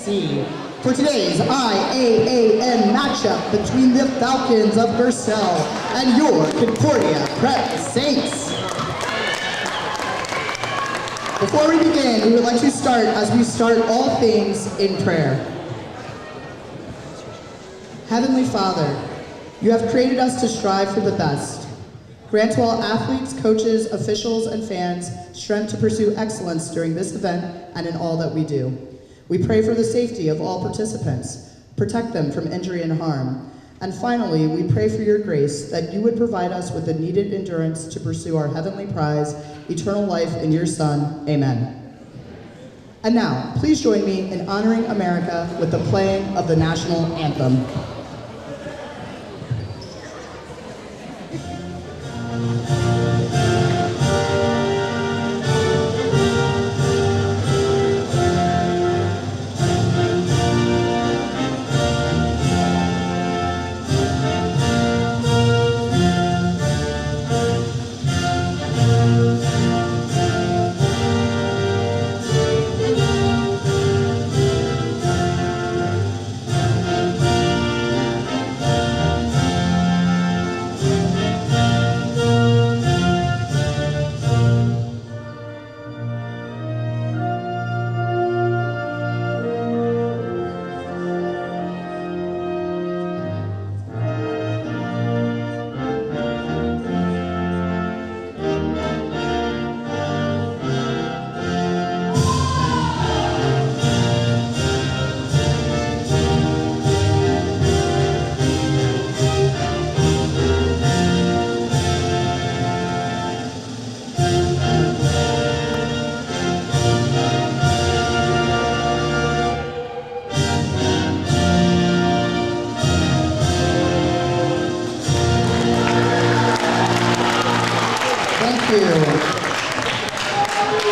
C. For today's IAAM matchup between the Falcons of Gerstell and your Concordia Prep Saints. Before we begin, we would like to start as we start all things in prayer. Heavenly Father, you have created us to strive for the best. Grant to all athletes, coaches, officials, and fans strength to pursue excellence during this event and in all that we do. We pray for the safety of all participants, protect them from injury and harm. And finally, we pray for your grace that you would provide us with the needed endurance to pursue our heavenly prize, eternal life in your Son. Amen. And now, please join me in honoring America with the playing of the national anthem.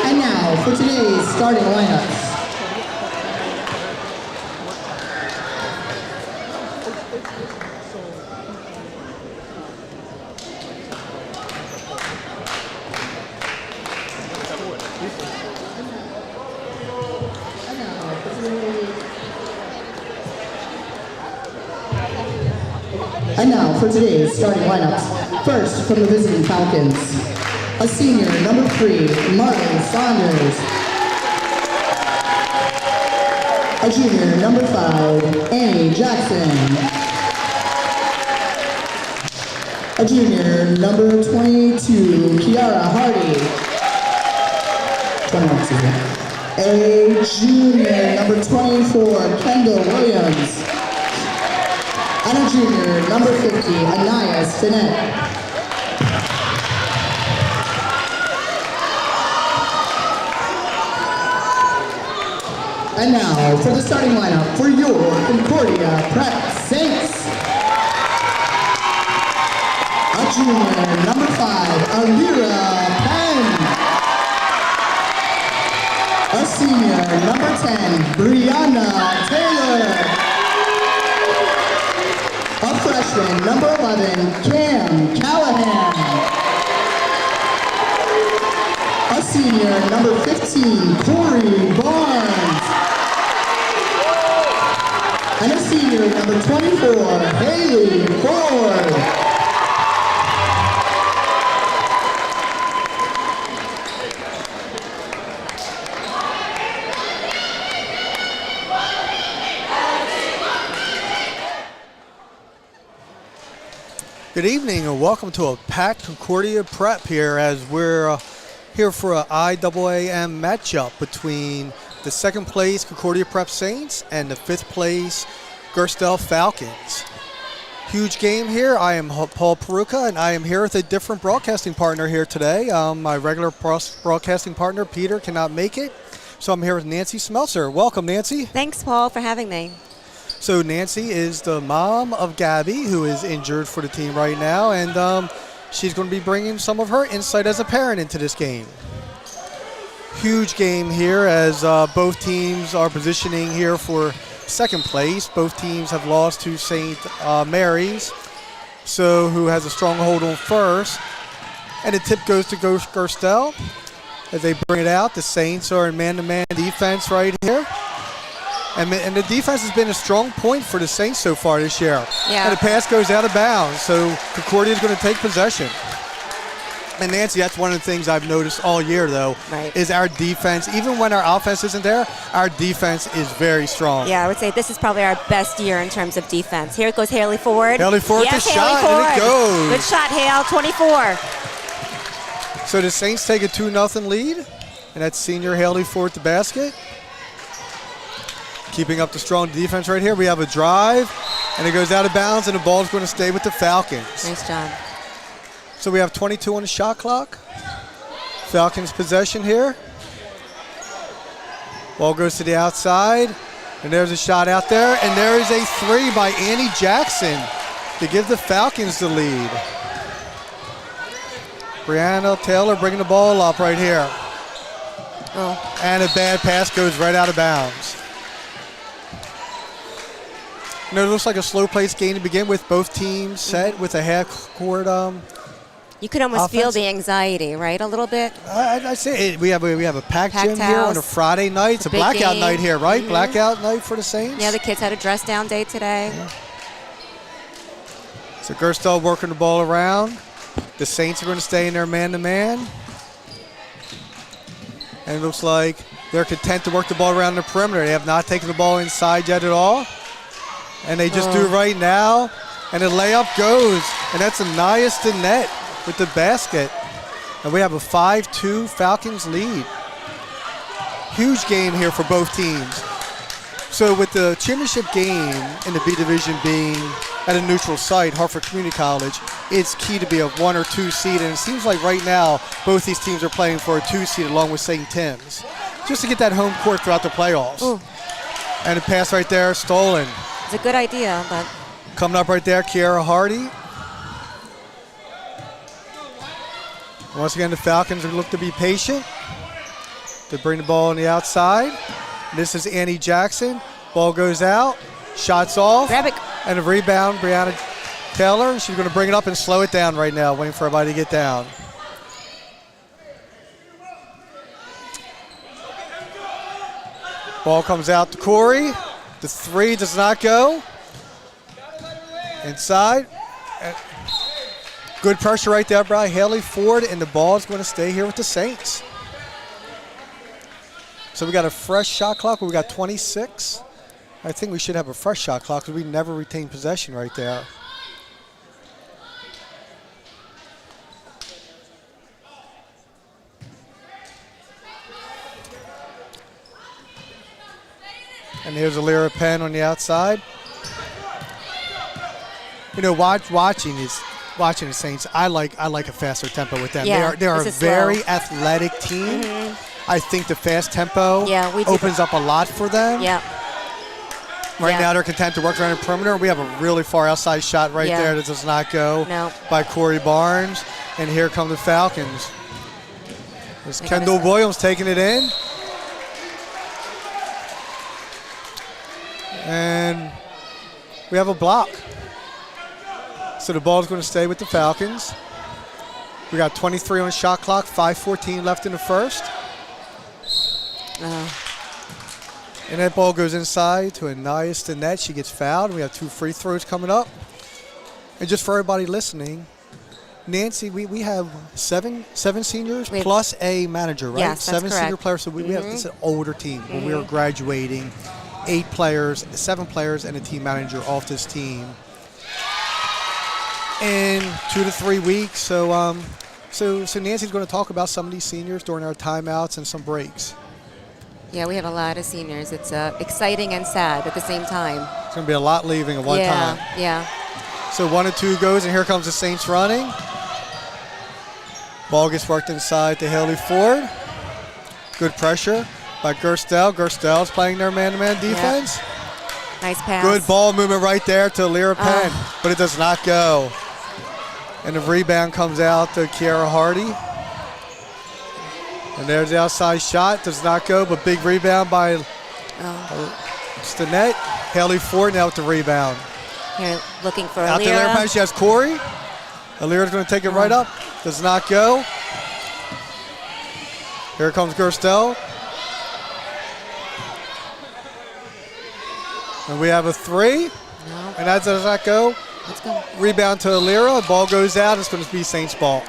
And now for today's starting lineups. And now for today's starting lineups. First, from the visiting Falcons, a senior, number 3, Marley Saunders. A junior, number 5, Annie Jackson. A junior, number 22, Kiara Hardy. 21, excuse me. A junior, number 24, Kendall Williams. And a junior, number 50, Anaya Stinnett. And now for the starting lineup for your Concordia Prep Saints. A junior, number 5, Alira Penn. A senior, number 10, Brianna Taylor. A freshman, number 11, Cam Callahan. A senior, number 15, Corey Barnes. And a senior, number 24, Haley Ford. Good evening and welcome to a packed Concordia Prep here as we're here for an IAAM matchup between the second place Concordia Prep Saints and the 5th place Gerstell Falcons. Huge game here. I am Paul Peruka and I am here with a different broadcasting partner here today. My regular broadcasting partner Peter cannot make it, so I'm here with Nancy Smeltzer. Welcome, Nancy. Thanks, Paul, for having me. So Nancy is the mom of Gabby, who is injured for the team right now, and she's going to be bringing some of her insight as a parent into this game. Huge game here as both teams are positioning here for second place. Both teams have lost to St. Mary's, so who has a strong hold on first. And the tip goes to Gerstell as they bring it out. The Saints are in man-to-man defense right here. And the defense has been a strong point for the Saints so far this year. Yeah. And the pass goes out of bounds, so Concordia is going to take possession. And Nancy, that's one of the things I've noticed all year, though, is our defense. Even when our offense isn't there, our defense is very strong. Yeah, I would say this is probably our best year in terms of defense. Here it goes Haley Ford. Haley Ford, yes, the shot, and it goes. Good shot, Hale, 24. So the Saints take a 2-0 lead, and that's senior Haley Ford to basket. Keeping up the strong defense right here. We have a drive, and it goes out of bounds, and the ball's going to stay with the Falcons. Nice job. So we have 22 on the shot clock. Falcons possession here. Ball goes to the outside, and there's a shot out there, and there is a three by Annie Jackson to give the Falcons the lead. Brianna Taylor bringing the ball up right here. Oh. And a bad pass goes right out of bounds. You know, it looks like a slow-paced game to begin with. Both teams set with a half-court You could almost feel offense. the anxiety, right, a little bit? I say it. We have a packed gym Packed here on house. a Friday night. It's a Big blackout game. night here, right? Blackout night for the Saints. Yeah, the kids had a dress-down day today. Yeah. So Gerstell working the ball around. The Saints are going to stay in their man-to-man. And it looks like they're content to work the ball around the perimeter. They have not taken the ball inside yet at all. And they just do right now. And the layup goes. And that's Anais to net with the basket. And we have a 5-2 Falcons lead. Huge game here for both teams. So with the championship game in the B Division being at a neutral site, Hartford Community College, it's key to be a 1 or 2 seed. And it seems like right now both these teams are playing for a 2 seed along with St. Tim's, just to get that home court throughout the playoffs. Ooh. And a pass right there, stolen. It's a good idea, but Coming up right there, Kiara Hardy. Once again, the Falcons look to be patient. They bring the ball on the outside. This is Annie Jackson. Ball goes out. Shots off. grab it. And a rebound, Brianna Taylor. She's going to bring it up and slow it down right now, waiting for everybody to get down. Ball comes out to Corey. The three does not go. Inside. Good pressure right there by Haley Ford, and the ball is going to stay here with the Saints. So we got a fresh shot clock. We got 26. I think we should have a fresh shot clock because we never retain possession right there. And here's Alira Penn on the outside. You know, watching the Saints, I like a faster tempo with them. Yeah, they are a this is very slow. athletic team. I think the fast tempo we opens up a lot for them. Yeah. Right now they're content to work around the perimeter. We have a really far outside shot right there that does not go by Corey Barnes. And here come the Falcons. There's Kendall Williams taking it in. And we have a block. So the ball is going to stay with the Falcons. We got 23 on the shot clock, 5:14 left in the first. And that ball goes inside to Anais to net. She gets fouled. We have 2 free throws coming up. And just for everybody listening, Nancy, we have seven seniors plus a manager, right? Yes, that's 7 senior correct. players. So we have this is an older team. When we were graduating, 8 players, 7 players, and a team manager off this team in 2 to 3 weeks. So Nancy's going to talk about some of these seniors during our timeouts and some breaks. Yeah, we have a lot of seniors. It's exciting and sad at the same time. It's going to be a lot leaving at one time. Yeah. So 1 and 2 goes, and here comes the Saints running. Ball gets worked inside to Haley Ford. Good pressure by Gerstell. Gerstell's playing their man-to-man defense. Nice pass. Good ball movement right there to Lyra Penn, but it does not go. And the rebound comes out to Kiara Hardy. And there's the outside shot. Does not go, but big rebound by Stinnett. Haley Ford now with the rebound. Here, looking for Out to Lyra Penn. Alira. She has Corey. Alira's going to take it right up. Does not go. Here comes Gerstell. And we have a 3. No. And that does not go. Let's go. Rebound to Alira. Ball goes out. It's going to be Saints ball.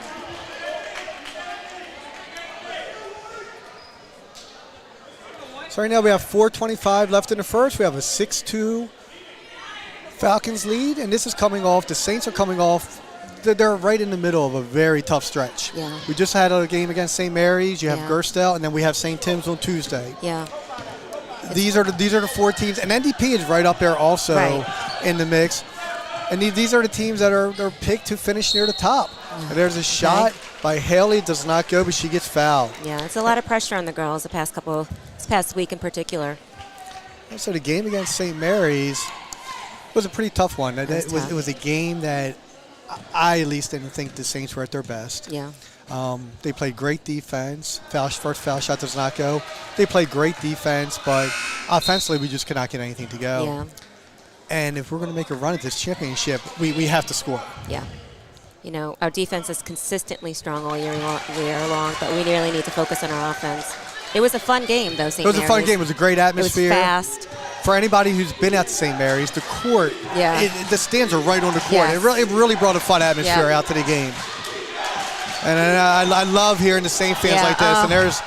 So right now we have 4:25 left in the first. We have a 6-2 Falcons lead, and this is coming off. The Saints are coming off. They're right in the middle of a very tough stretch. Yeah. We just had a game against St. Mary's. You have Yeah. Gerstell, and then we have St. Tim's on Tuesday. Yeah. These are the 4 teams, and NDP is right up there also in the mix. And these are the teams that are picked to finish near the top. And there's a shot by Haley, does not go, but she gets fouled. Yeah, it's a lot of pressure on the girls this past week in particular. So the game against St. Mary's was a pretty tough one. It was a game that I at least didn't think the Saints were at their best. Yeah. They played great defense. First foul shot does not go. They played great defense, but offensively we just could not get anything to go. Yeah. And if we're going to make a run at this championship, we have to score. Yeah. You know, our defense is consistently strong all year long, but we really need to focus on our offense. It was a fun game, though, St. Mary's. It was a fun game. It was a great atmosphere. It was fast. For anybody who's been at St. Mary's, the court, Yeah. the stands are right on the court. Yes. It really brought a fun atmosphere out to the game. And I love hearing the Saint fans like this. And there's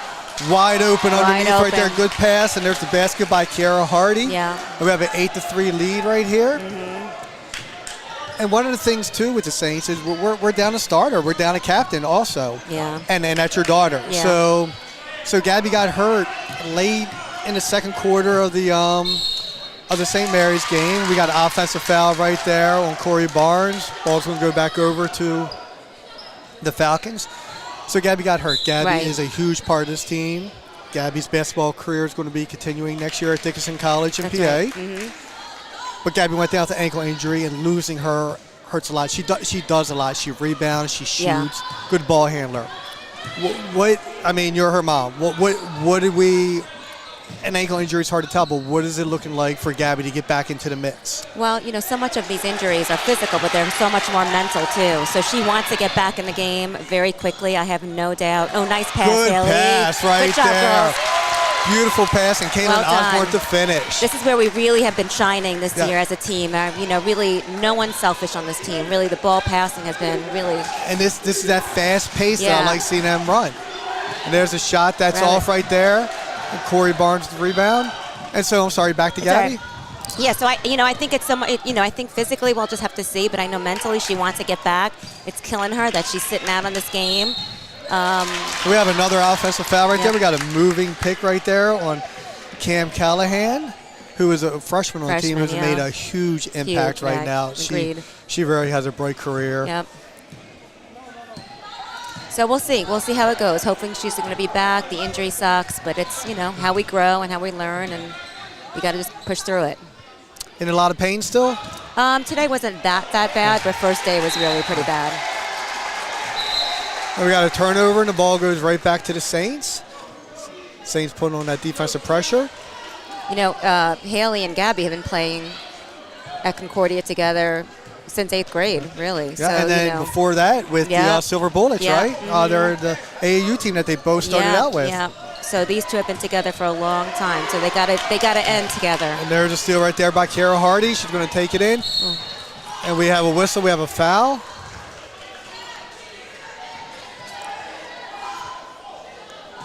wide open underneath right there. Good pass. And there's the basket by Kiara Hardy. Yeah. And we have an 8-3 lead right here. And one of the things, too, with the Saints is we're down a starter. We're down a captain also. Yeah. And that's your daughter. Yeah. So Gabby got hurt late in the second quarter of the St. Mary's game. We got an offensive foul right there on Corey Barnes. Ball's going to go back over to the Falcons. So Gabby got hurt. Gabby is a huge part of this team. Gabby's basketball career is going to be continuing next year at Dickinson College in PA. Right. But Gabby went down with an ankle injury, and losing her hurts a lot. She does a lot. She rebounds. She shoots. Good ball handler. You're her mom. What did we? An ankle injury is hard to tell, but what is it looking like for Gabby to get back into the mix? Well, you know, so much of these injuries are physical, but they're so much more mental, too. So she wants to get back in the game very quickly, I have no doubt. Oh, nice pass, Good Haley. pass right Good job, there. girls. Beautiful pass, and Caitlin Osborne to finish. This is where we really have been shining this year as a team. Really, no one's selfish on this team. Really, the ball passing has been really... And this is that fast pace that I like seeing them run. And there's a shot that's off right there. And Corey Barnes the rebound. And so, I'm sorry, back to Gabby. Right. Yeah, so I think it's I think physically we'll just have to see, but I know mentally she wants to get back. It's killing her that she's sitting out on this game. We have another offensive foul right there. We got a moving pick right there on Cam Callahan, who is a freshman on the team who's made a huge impact right now. Agreed. She really has a bright career. Yep. So we'll see. We'll see how it goes. Hoping she's going to be back. The injury sucks, but it's, how we grow and how we learn, and we got to just push through it. In a lot of pain still? Today wasn't that bad, but first day was really pretty bad. We got a turnover, and the ball goes right back to the Saints. Saints putting on that defensive pressure. Haley and Gabby have been playing at Concordia together since 8th grade, really. Yeah, so, and then before that with the Silver Bullets, right? They're the AAU team that they both started out with. Yeah. So these two have been together for a long time. So they gotta end together. And there's a steal right there by Kara Hardy. She's going to take it in. And we have a whistle. We have a foul.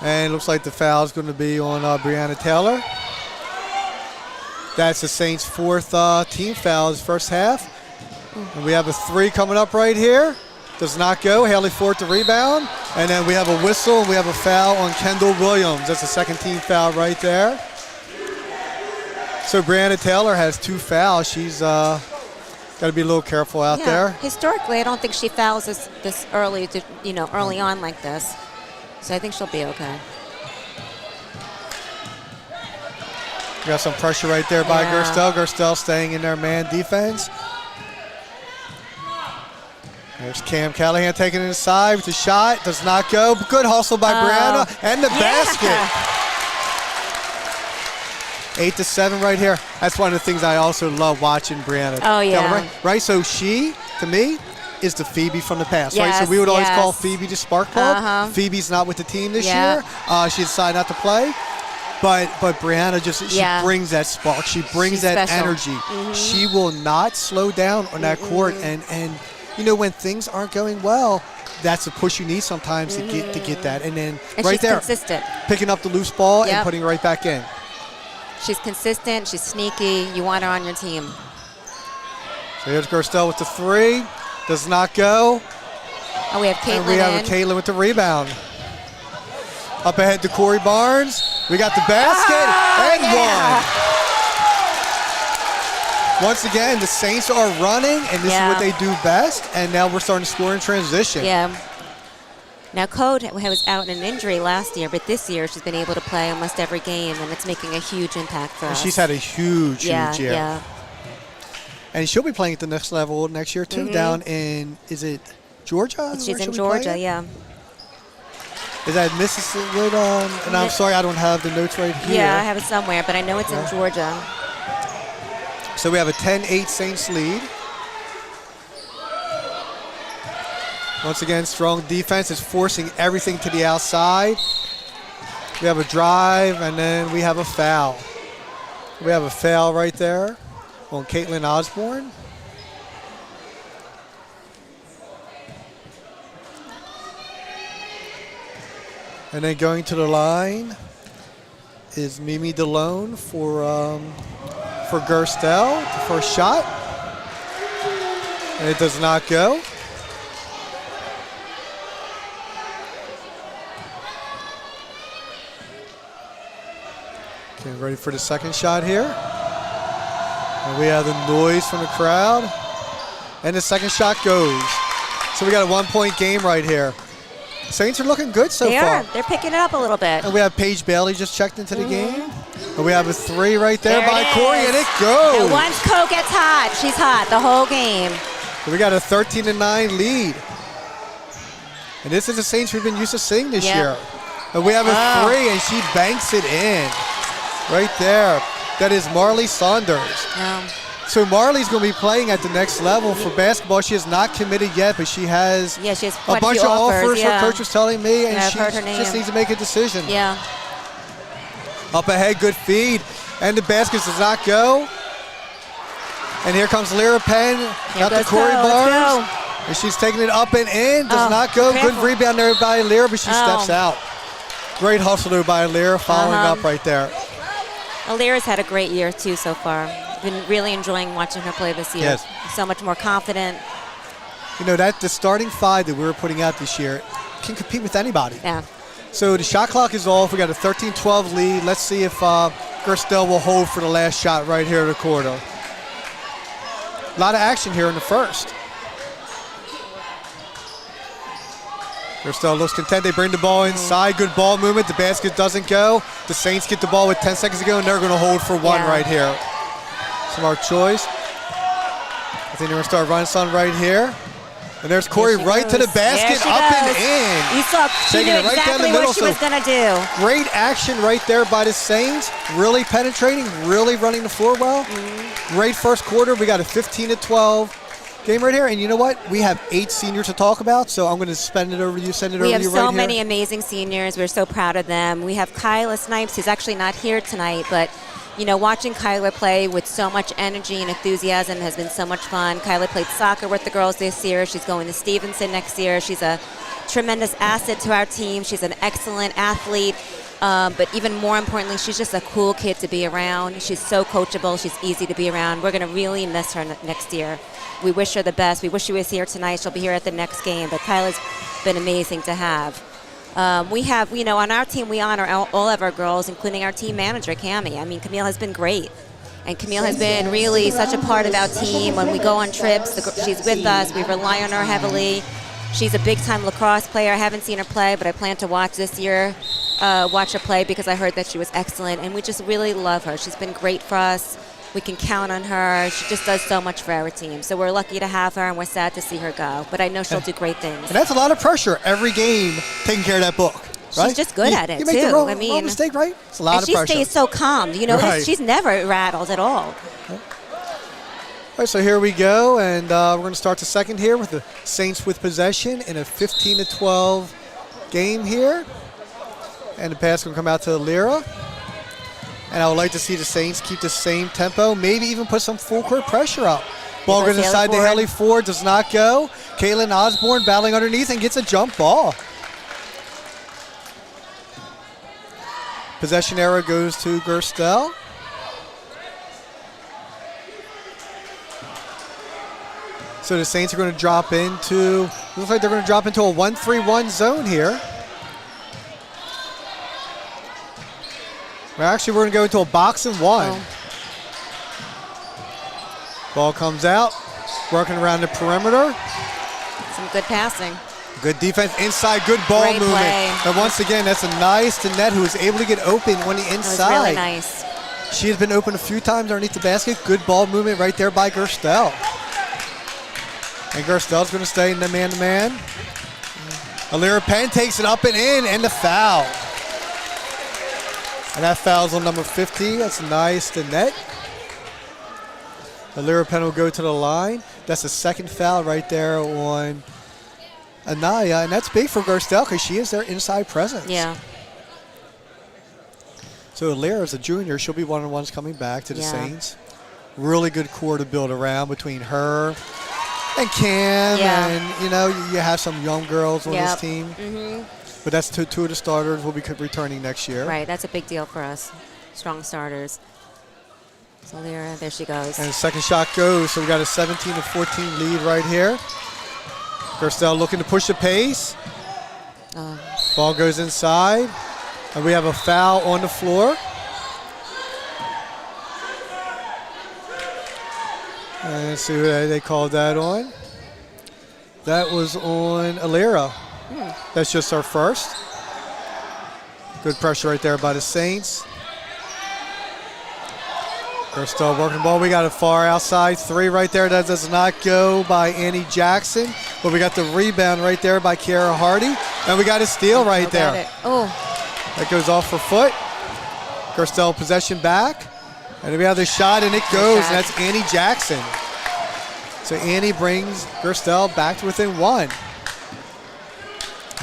And it looks like the foul is going to be on Brianna Taylor. That's the Saints' 4th team foul this first half. And we have a 3 coming up right here. Does not go. Haley Ford to rebound. And then we have a whistle, and we have a foul on Kendall Williams. That's the second team foul right there. So Brianna Taylor has 2 fouls. She's got to be a little careful out there. Historically, I don't think she fouls this early, early on like this. So I think she'll be okay. We got some pressure right there by Gerstell. Gerstell staying in their man defense. There's Cam Callahan taking it inside with the shot. Does not go. Good hustle by Brianna. And the basket. 8-7 right here. That's one of the things I also love watching Brianna. Oh, yeah. Right? So she, to me, is the Phoebe from the past, yes, right? So we would always call Phoebe the spark plug. Phoebe's not with the team this year. She decided not to play. But Brianna she brings that spark. She brings that special. energy. She will not slow down on that court. And when things aren't going well, that's the push you need sometimes to get that. And then and right she's there, consistent. Picking up the loose ball and putting it right back in. She's consistent. She's sneaky. You want her on your team. So here's Gerstell with the 3. Does not go. Oh, we have Caitlin And we have Caitlin with the rebound. Up ahead to Corey Barnes. We got the basket and one. Once again, the Saints are running, and this is what they do best. And now we're starting to score in transition. Yeah. Now, Code was out in an injury last year, but this year she's been able to play almost every game, and it's making a huge impact for us. She's had a huge year. Yeah. And she'll be playing at the next level next year, too, down in, is it Georgia? She's in Georgia, yeah. Is that Mississippi? And I'm sorry, I don't have the notes right here. Yeah, I have it somewhere, but I know it's in Georgia. So we have a 10-8 Saints lead. Once again, strong defense is forcing everything to the outside. We have a drive, and then we have a foul. We have a foul right there on Caitlin Osborne. And then going to the line is Mimi DeLone for Gerstell, the first shot. And it does not go. Okay, ready for the second shot here. And we have the noise from the crowd. And the second shot goes. So we got a 1-point game right here. Saints are looking good so far. They're picking it up a little bit. And we have Paige Bailey just checked into the game. And we have a 3 right there by Corey, and it goes. And once Cole gets hot, she's hot the whole game. So we got a 13-9 lead. And this is the Saints we've been used to seeing this year. And we have a 3, and she banks it in. Right there. That is Marley Saunders. So Marley's going to be playing at the next level for basketball. She is not committed yet, but she has, she has a bunch of offers. Her coach was telling me, and she heard her name. just needs to make a decision. Yeah. Up ahead, good feed. And the basket does not go. And here comes Lyra Penn. Got the Corey Barnes. And she's taking it up and in. Does not go. Good rebound there by Lyra, but she steps out. Great hustle there by Lyra, following up right there. Lyra's had a great year, too, so far. Been really enjoying watching her play this year. Yes. So much more confident. You know, that the starting 5 that we were putting out this year can compete with anybody. Yeah. So the shot clock is off. We got a 13-12 lead. Let's see if Gerstell will hold for the last shot right here in the quarter. A lot of action here in the first. Gerstell looks content. They bring the ball inside. Good ball movement. The basket doesn't go. The Saints get the ball with 10 seconds to go, and they're going to hold for 1 right here. Smart choice. I think they're going to start running some right here. And there's Corey right to the basket, up and in. You saw she knew exactly what she was going to do. Great action right there by the Saints. Really penetrating, really running the floor well. Great first quarter. We got a 15-12 game right here. And you know what? We have 8 seniors to talk about, so I'm going to send it over to you right here. We have so many amazing seniors. We're so proud of them. We have Kyla Snipes, who's actually not here tonight, but you know, watching Kyla play with so much energy and enthusiasm has been so much fun. Kyla played soccer with the girls this year. She's going to Stevenson next year. She's a tremendous asset to our team. She's an excellent athlete. But even more importantly, she's just a cool kid to be around. She's so coachable. She's easy to be around. We're going to really miss her next year. We wish her the best. We wish she was here tonight. She'll be here at the next game. But Kyla's been amazing to have. We have, you know, on our team, we honor all of our girls, including our team manager, Cammie. I mean, Camille has been great. And Camille has been really such a part of our team. When we go on trips, she's with us. We rely on her heavily. She's a big-time lacrosse player. I haven't seen her play, but I plan to watch this year, watch her play because I heard that she was excellent. And we just really love her. She's been great for us. We can count on her. She just does so much for our team. So we're lucky to have her, and we're sad to see her go. But I know she'll do great things. And that's a lot of pressure every game, taking care of that book. Right? She's just good at it, you make too. the wrong mistake, right? It's a lot of pressure. And she stays so calm. You know, she's never rattled at all. All right, so here we go. And we're going to start the second here with the Saints with possession in a 15-12 game here. And the pass going to come out to Lyra. And I would like to see the Saints keep the same tempo, maybe even put some full court pressure up. Ball goes inside to Haley Ford, does not go. Kaylin Osborne battling underneath and gets a jump ball. Possession error goes to Gerstell. So the Saints are going to drop into, looks like they're going to drop into a 1-3-1 zone here. Well, actually, we're going to go into a box and one. Oh. Ball comes out, working around the perimeter. Some good passing. Good defense inside, good ball Great movement. play. And once again, that's a nice to net who was able to get open on the That inside. was really nice. She has been open a few times underneath the basket. Good ball movement right there by Gerstell. And Gerstell's going to stay in the man-to-man. Alira Penn takes it up and in, and the foul. And that foul's on number 50. That's nice to net. Alira Penn will go to the line. That's the second foul right there on Anaya, and that's big for Gerstell because she is their inside presence. Yeah. So Alira is a junior. She'll be one of the ones coming back to the Saints. Really good core to build around between her and Cam, and you have some young girls on this team. But that's two of the starters will be returning next year. Right, that's a big deal for us. Strong starters. So Lyra, there she goes. And the second shot goes, so we got a 17-14 lead right here. Gerstell looking to push the pace. Ball goes inside, and we have a foul on the floor. And let's see who they called that on. That was on Alira. That's just our first. Good pressure right there by the Saints. Gerstell working the ball. We got a far outside three right there. That does not go by Annie Jackson. But we got the rebound right there by Kiara Hardy. And we got a steal right there. That goes off her foot. Gerstell possession back. And then we have the shot, and it goes. And that's Annie Jackson. So Annie brings Gerstell back to within one.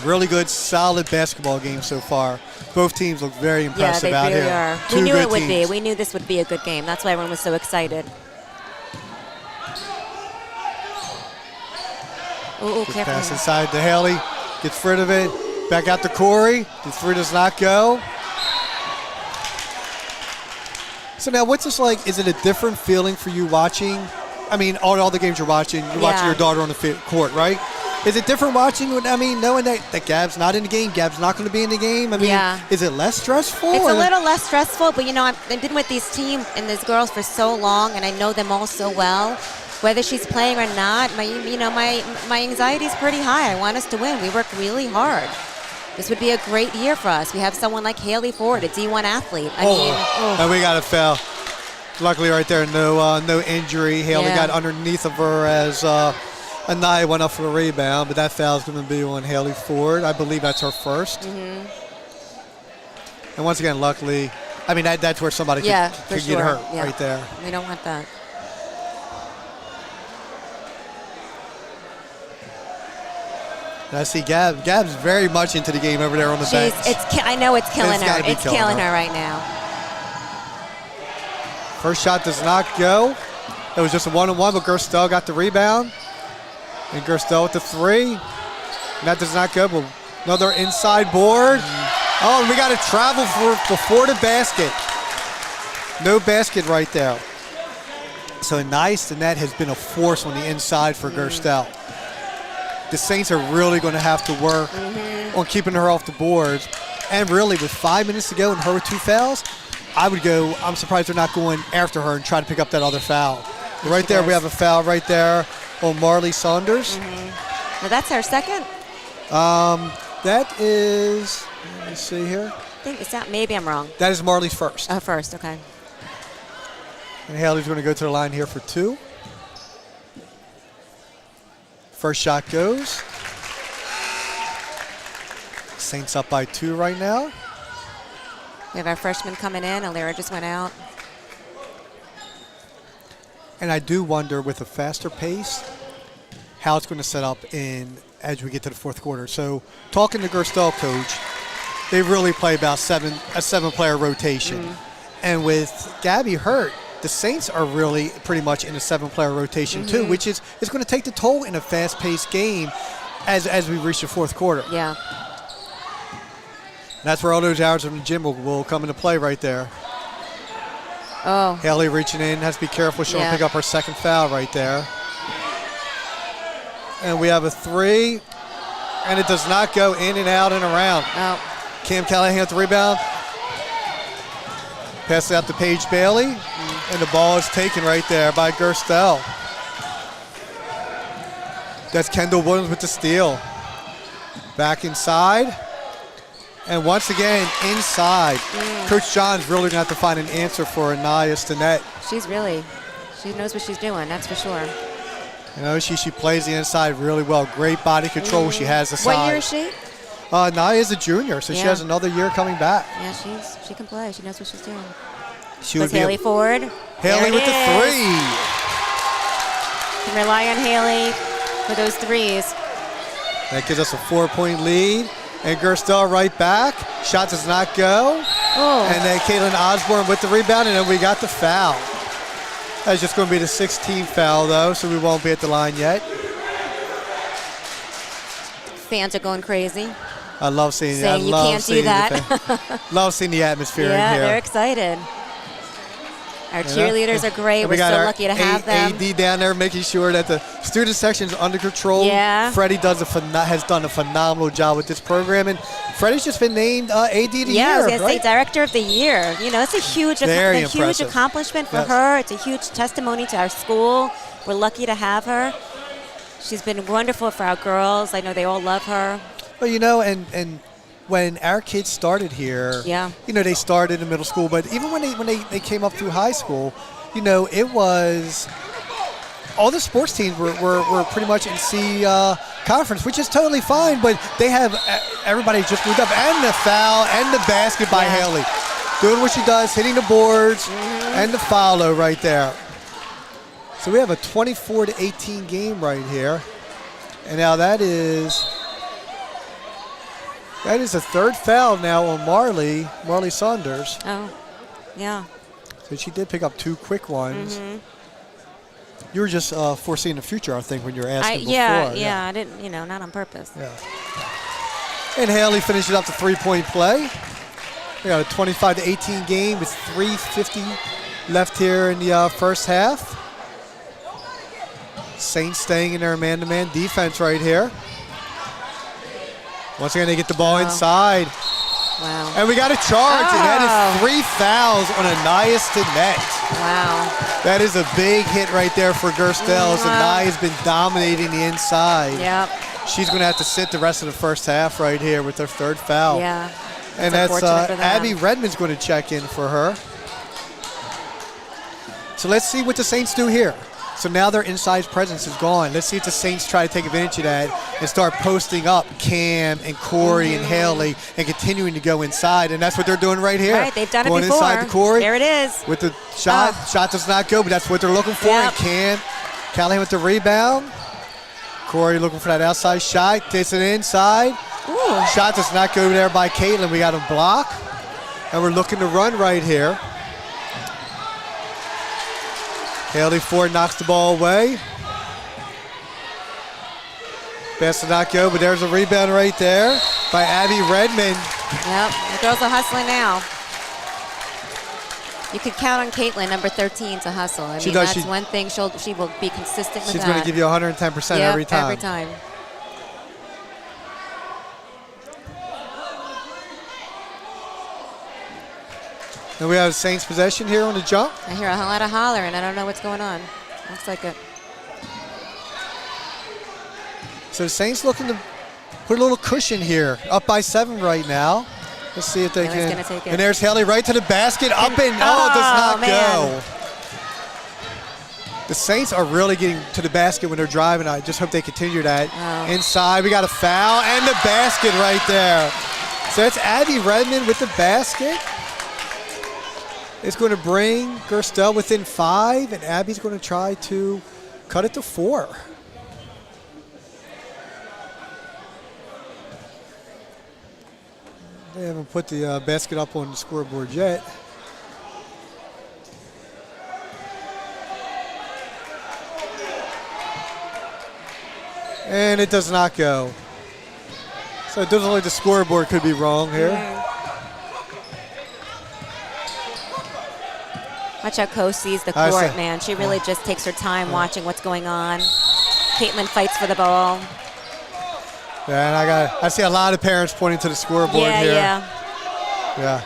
Really good, solid basketball game so far. Both teams look very impressive out here. Yeah, they really are. We knew it would be. We knew this would be a good game. That's why everyone was so excited. Oh, careful. Pass inside to Haley. Gets rid of it. Back out to Corey. The three does not go. So now what's this like? Is it a different feeling for you watching? I mean, all the games you're watching your daughter on the court, right? Is it different watching, knowing that Gab's not in the game, Gab's not going to be in the game? Is it less stressful? It's a little less stressful, but, I've been with these teams and these girls for so long, and I know them all so well. Whether she's playing or not, my anxiety is pretty high. I want us to win. We work really hard. This would be a great year for us. We have someone like Haley Ford, a D1 athlete. And we got a foul. Luckily right there, no injury. Haley got underneath of her as Anaya went up for a rebound, but that foul is going to be on Haley Ford. I believe that's her first. And once again, luckily, that's where somebody could get hurt right there. We don't want that. And I see Gab's very much into the game over there on the bench. I know it's killing her. It's killing her right now. First shot does not go. It was just a one-on-one, but Gerstell got the rebound. And Gerstell with the three. And that does not go, but another inside board. Oh, and we got to travel before the basket. No basket right there. So nice, and that has been a force on the inside for Gerstell. The Saints are really going to have to work on keeping her off the boards. And really, with 5 minutes to go and her with two fouls, I'm surprised they're not going after her and trying to pick up that other foul. Right there, we have a foul right there on Marley Saunders. Now that's our second? That is, let me see here. I think it's that. Maybe I'm wrong. That is Marley's first. First, okay. And Haley's going to go to the line here for two. First shot goes. Saints up by two right now. We have our freshman coming in. Alira just went out. And I do wonder, with a faster pace, how it's going to set up as we get to the fourth quarter. So talking to Gerstell coach, they really play about a seven-player rotation. And with Gabby hurt, the Saints are really pretty much in a 7-player rotation too, which is going to take the toll in a fast-paced game as we reach the fourth quarter. Yeah. And that's where all those hours in the gym will come into play right there. Oh. Haley reaching in, has to be careful. She'll pick up her second foul right there. And we have a 3, and it does not go in and out and around. Oh. Cam Callahan with the rebound. Pass it out to Paige Bailey, and the ball is taken right there by Gerstell. That's Kendall Williams with the steal. Back inside. And once again, inside. Coach John's really going to have to find an answer for Anaya Stinnett. She knows what she's doing, that's for sure. You know, she plays the inside really well. Great body control. She has the size. What year is she? Naya is a junior, so she has another year coming back. Yeah, she can play. She knows what she's doing. She would be Haley Ford. Haley with the 3. Can rely on Haley for those threes. That gives us a 4-point lead. And Gerstell right back. Shot does not go. Oh. And then Caitlin Osborne with the rebound, and then we got the foul. That's just going to be the 16th foul, though, so we won't be at the line yet. Fans are going crazy. I love seeing it. Saying you can't do that. Love seeing the atmosphere in here. Yeah, they're excited. Our cheerleaders are great. We're so lucky to have them. AD down there making sure that the student section is under control. Yeah. Freddie has done a phenomenal job with this program, and Freddie's just been named AD of the year. Yeah, I was going to say Director of the Year. You know, it's a huge accomplishment for her. It's a huge testimony to our school. We're lucky to have her. She's been wonderful for our girls. I know they all love her. Well, you know, and when our kids started here, you know, they started in middle school, but even when they came up through high school, you know, it was all the sports teams were pretty much in C conference, which is totally fine, but they have everybody just moved up, and the foul and the basket by Haley. Doing what she does, hitting the boards, and the foul right there. So we have a 24-18 game right here. And now that is a third foul now on Marley Saunders. Oh, yeah. So she did pick up 2 quick ones. You were just foreseeing the future, I think, when you were asking before. Yeah, I didn't, not on purpose. Yeah. And Haley finishes up the 3-point play. We got a 25-18 game with 3:50 left here in the first half. Saints staying in their man-to-man defense right here. Once again, they get the ball inside. Wow. And we got a charge, and that is 3 fouls on Anaya Stinnett. Wow. That is a big hit right there for Gerstell. Anaya's been dominating the inside. Yep. She's going to have to sit the rest of the first half right here with her 3rd foul. Yeah. And that's Abby Redmond's going to check in for her. So let's see what the Saints do here. So now their inside presence is gone. Let's see if the Saints try to take advantage of that and start posting up Cam and Corey and Haley and continuing to go inside. And that's what they're doing right here. Right, they've done going it before. Inside to Corey. There it is. With the shot. Shot does not go, but that's what they're looking for. Yep. And Callahan with the rebound. Corey looking for that outside shot. Takes it inside. Ooh. Shot does not go there by Caitlin. We got a block. And we're looking to run right here. Haley Ford knocks the ball away. Pass did not go, but there's a rebound right there by Abby Redmond. Yep, the girls are hustling now. You could count on Caitlin, number 13, to hustle. I mean, that's one thing she will be consistent with. She's going to give you 110% every time. Every time. And we have Saints possession here on the jump. I hear a lot of hollering. I don't know what's going on. Looks like it. So the Saints looking to put a little cushion here. Up by 7 right now. Let's see if they can. Gonna take it. And there's Haley right to the basket. Up and it does not go. The Saints are really getting to the basket when they're driving. I just hope they continue that. Oh. Inside, we got a foul and the basket right there. So it's Abby Redmond with the basket. It's going to bring Gerstell within 5, and Abby's going to try to cut it to 4. They haven't put the basket up on the scoreboard yet. And it does not go. So it doesn't look like the scoreboard could be wrong here. Watch how Coach sees the court, man. She really just takes her time watching what's going on. Caitlin fights for the ball. Yeah, and I see a lot of parents pointing to the scoreboard here. Yeah.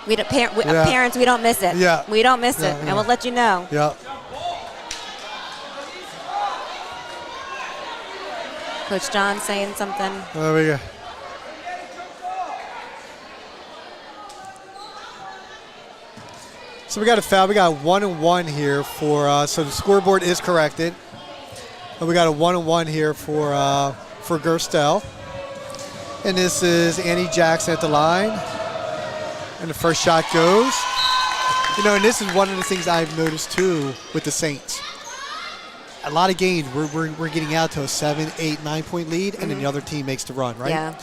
Parents, we don't miss it. Yeah. We don't miss it, and we'll let you know. Yeah. Coach John saying something. There we go. So we got a foul. We got 1-1 here for. So the scoreboard is corrected, and we got a 1-1 here for Gerstell. And this is Annie Jackson at the line, and the first shot goes. You know, and this is one of the things I've noticed too with the Saints. A lot of games we're getting out to a 7, 8, 9 point lead, and then the other team makes the run, right? Yeah.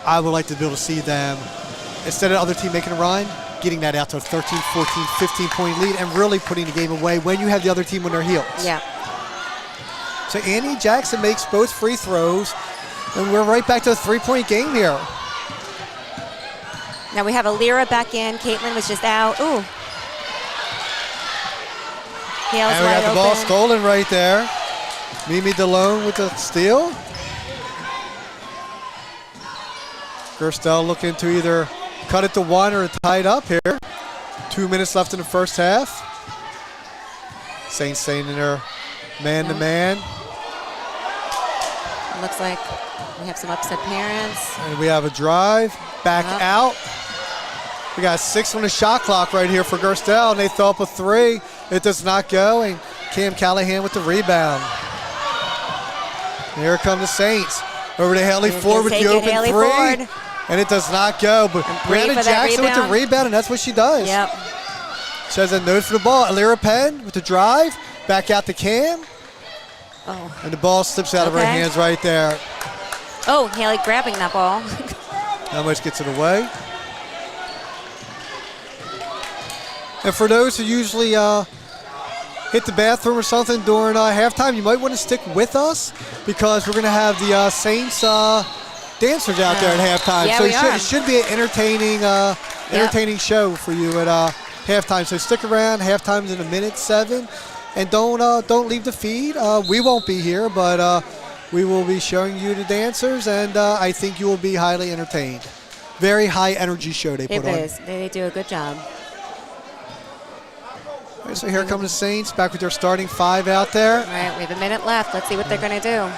I would like to be able to see them, instead of the other team making a run, getting that out to a 13, 14, 15 point lead and really putting the game away when you have the other team on their heels. Yeah. So Annie Jackson makes both free throws, and we're right back to a 3-point game here. Now we have Alira back in. Caitlin was just out. Ooh. Hale's And we got the ball stolen right there. Mimi DeLone with the steal. Gerstell looking to either cut it to 1 or tie it up here. 2 minutes left in the first half. Saints staying in there man-to-man. It looks like we have some upset parents. And we have a drive back out. We got 6 on the shot clock right here for Gerstell, and they throw up a 3. It does not go, and Cam Callahan with the rebound. Here come the Saints. Over to Haley Ford with the open 3. And it does not go, but Brandon Jackson with the rebound, and that's what she does. Yep. She has a nose for the ball. Alira Penn with the drive. Back out to Cam. Oh. And the ball slips out of her hands right there. Oh, Haley grabbing that ball. How much gets it away? And for those who usually hit the bathroom or something during halftime, you might want to stick with us because we're going to have the Saints dancers out there at halftime. Yeah, so it should be an entertaining show for you at halftime. So stick around. Halftime's in 1:07, and don't leave the feed. We won't be here, but we will be showing you the dancers, and I think you will be highly entertained. Very high energy show they put on. It is. They do a good job. All right, so here come the Saints back with their starting 5 out there. All right, we have a minute left. Let's see what they're going to do.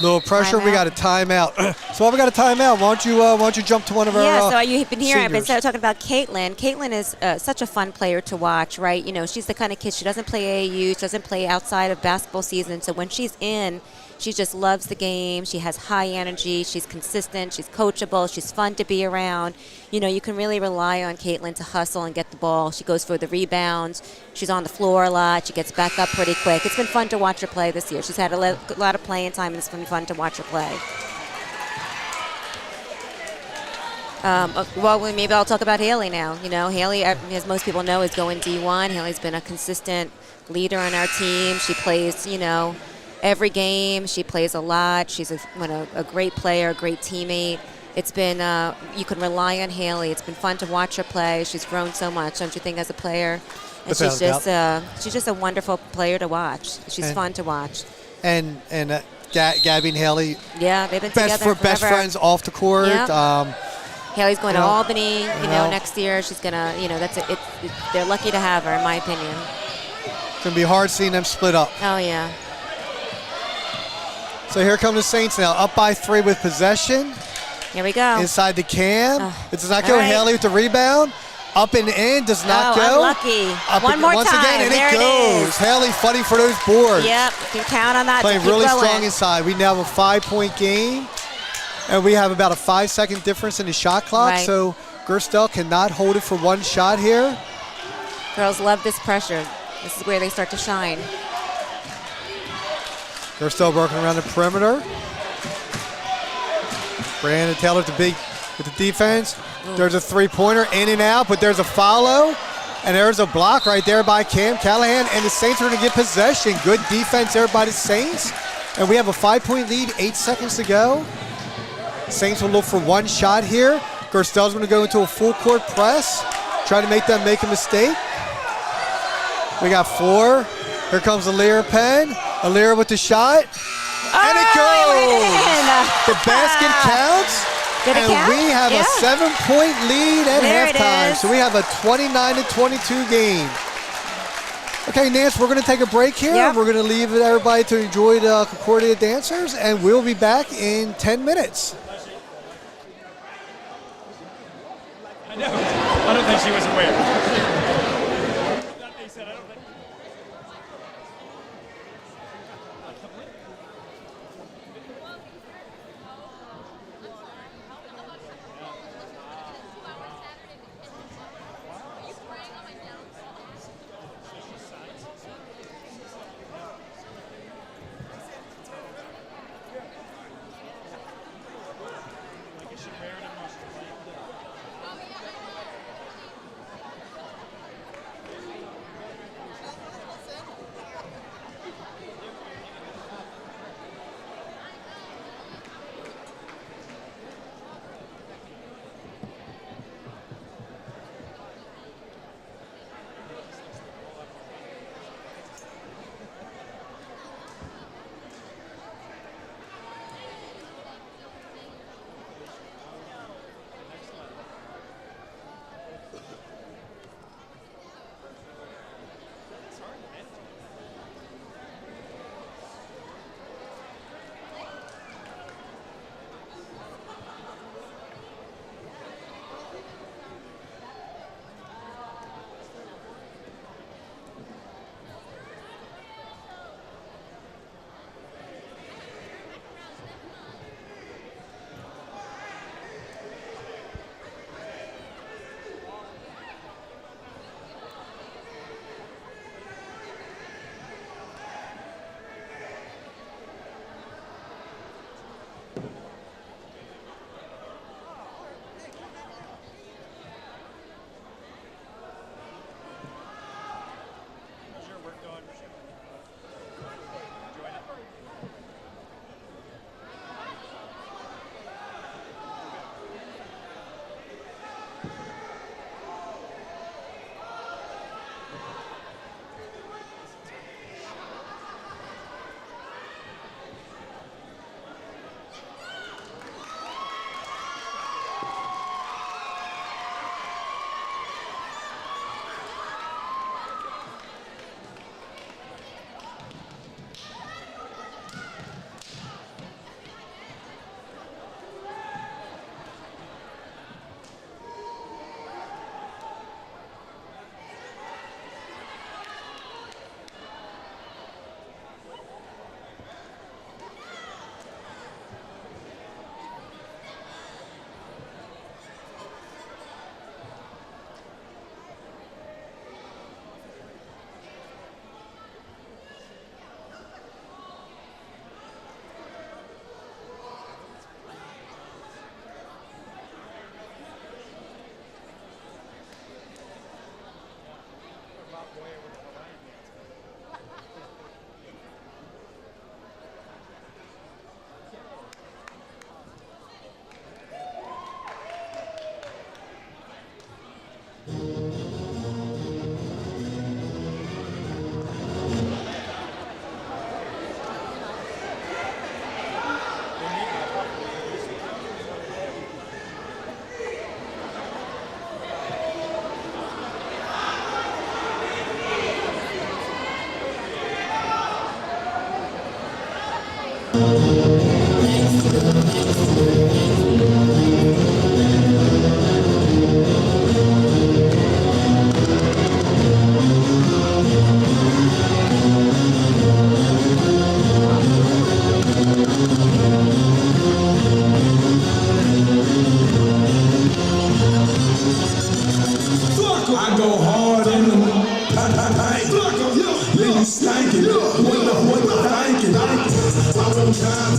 Little pressure. We got a timeout. So while we got a timeout, why don't you jump to one of our so you've been here. I've been seniors. talking about Caitlin. Caitlin is such a fun player to watch, right? You know, she's the kind of kid, she doesn't play AAU, she doesn't play outside of basketball season. So when she's in, she just loves the game. She has high energy. She's consistent. She's coachable. She's fun to be around. You know, you can really rely on Caitlin to hustle and get the ball. She goes for the rebounds. She's on the floor a lot. She gets back up pretty quick. It's been fun to watch her play this year. She's had a lot of playing time, and it's been fun to watch her play. Well, maybe I'll talk about Haley now. You know, Haley, as most people know, is going D1. Haley's been a consistent leader on our team. She plays, you know, every game. She plays a lot. She's a great player, a great teammate. It's been, you can rely on Haley. It's been fun to watch her play. She's grown so much, don't you think, as a player? And she's just a wonderful player to watch. She's fun to watch. And Gabby and Haley. Yeah, they've been together forever. Best friends off the court. Yep. Haley's going to Albany, next year. She's gonna, they're lucky to have her, in my opinion. It's gonna be hard seeing them split up. Oh yeah. So here come the Saints now, up by 3 with possession. Here we go. Inside the Cam. It does not go. Right. Haley with the rebound. Up and in, does not go. Unlucky. One more once time. Once again, and there it goes. Haley fighting for those boards. Yep, you can count on that. Playing really strong inside. We now have a 5-point game, and we have about a 5-second difference in the shot clock. Right. So Gerstell cannot hold it for one shot here. Girls love this pressure. This is where they start to shine. Gerstell working around the perimeter. Brandon Taylor with the defense. There's a 3-pointer in and out, but there's a follow. And there's a block right there by Cam Callahan, and the Saints are going to get possession. Good defense there by the Saints. And we have a 5-point lead, 8 seconds to go. Saints will look for one shot here. Gerstell's going to go into a full court press, try to make them make a mistake. We got 4. Here comes Alira Penn. Alira with the shot. And it goes! The basket counts. And we have a 7-point lead at halftime. So we have a 29-22 game. Okay, Nance, we're going to take a break here. Yep. We're going to leave everybody to enjoy the Concordia dancers, and we'll be back in 10 minutes. I know. I don't think she was aware. Stankin', what the thinking?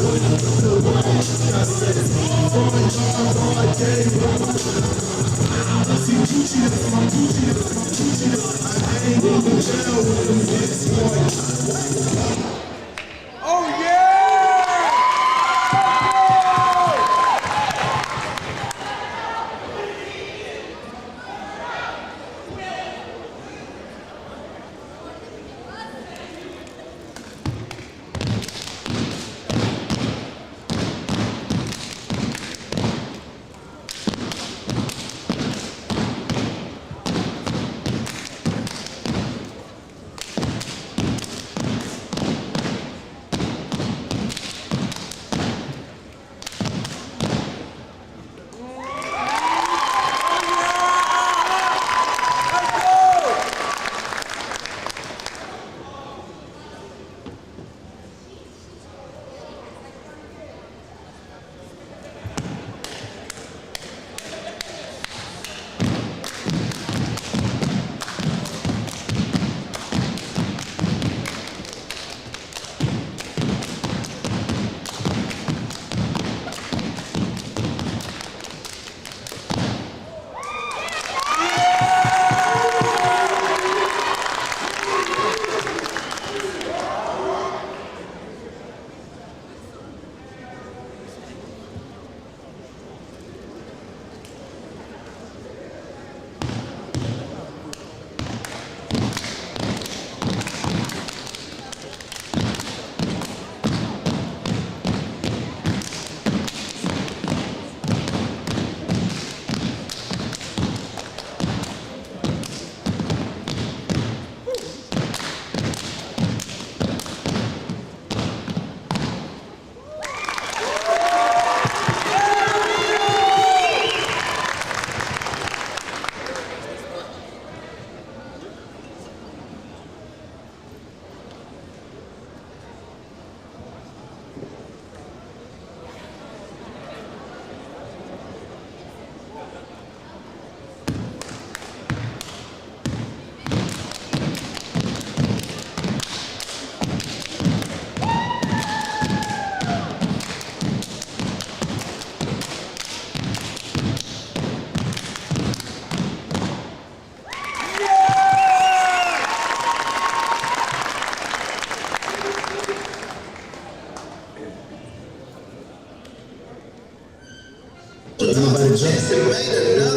Everybody jump.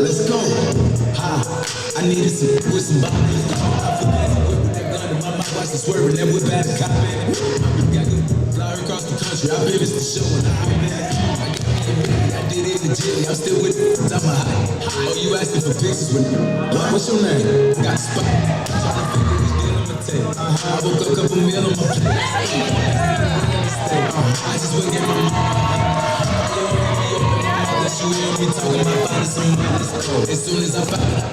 Let's go. I needed some with some body. I forgot to whip with that gun in my mouth, watch the swerving, that whip out of cop in it. Got to fly across the country, I finished the show and I did it legitly, I'm still with it, I'm a hot. Oh, you asking for pictures with me? What's your name? Got a spot. Trying to figure which deal I'ma take. I woke up, couple meal on my plate. I just went get my mom. Unless you hear me talking about finding some money. As soon as I find it.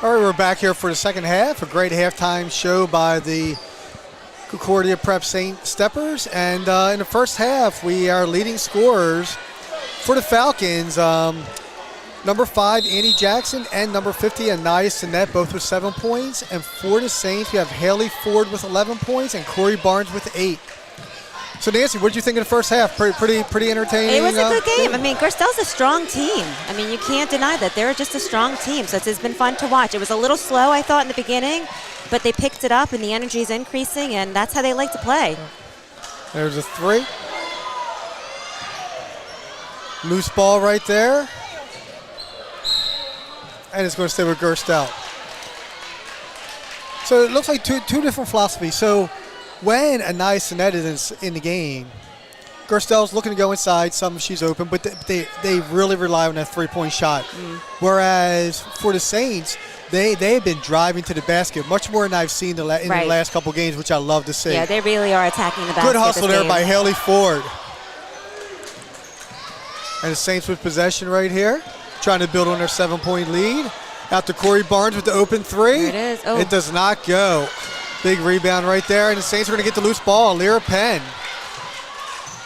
All right, we're back here for the second half. A great halftime show by the Concordia Prep St. Steppers. And in the first half, we are leading scorers for the Falcons. Number 5, Annie Jackson, and number 50, Anaya Sinet, both with 7 points. And for the Saints, we have Haley Ford with 11 points and Corey Barnes with 8. So, Nancy, what did you think of the first half? Pretty entertaining. It was a good game. I mean, Gerstell's a strong team. I mean, you can't deny that. They're just a strong team, so it's been fun to watch. It was a little slow, I thought, in the beginning, but they picked it up, and the energy is increasing, and that's how they like to play. There's a 3. Loose ball right there. And it's going to stay with Gerstell. So it looks like two different philosophies. So when Anaya Sinet is in the game, Gerstell's looking to go inside. She's open, but they really rely on that three-point shot. Whereas for the Saints, they've been driving to the basket much more than I've seen in the last couple games, which I love to see. Yeah, they really are attacking the basket. Good hustle there game. by Haley Ford. And the Saints with possession right here, trying to build on their 7-point lead. Out to Corey Barnes with the open 3. There it is. Oh. It does not go. Big rebound right there, and the Saints are going to get the loose ball. Lyra Penn.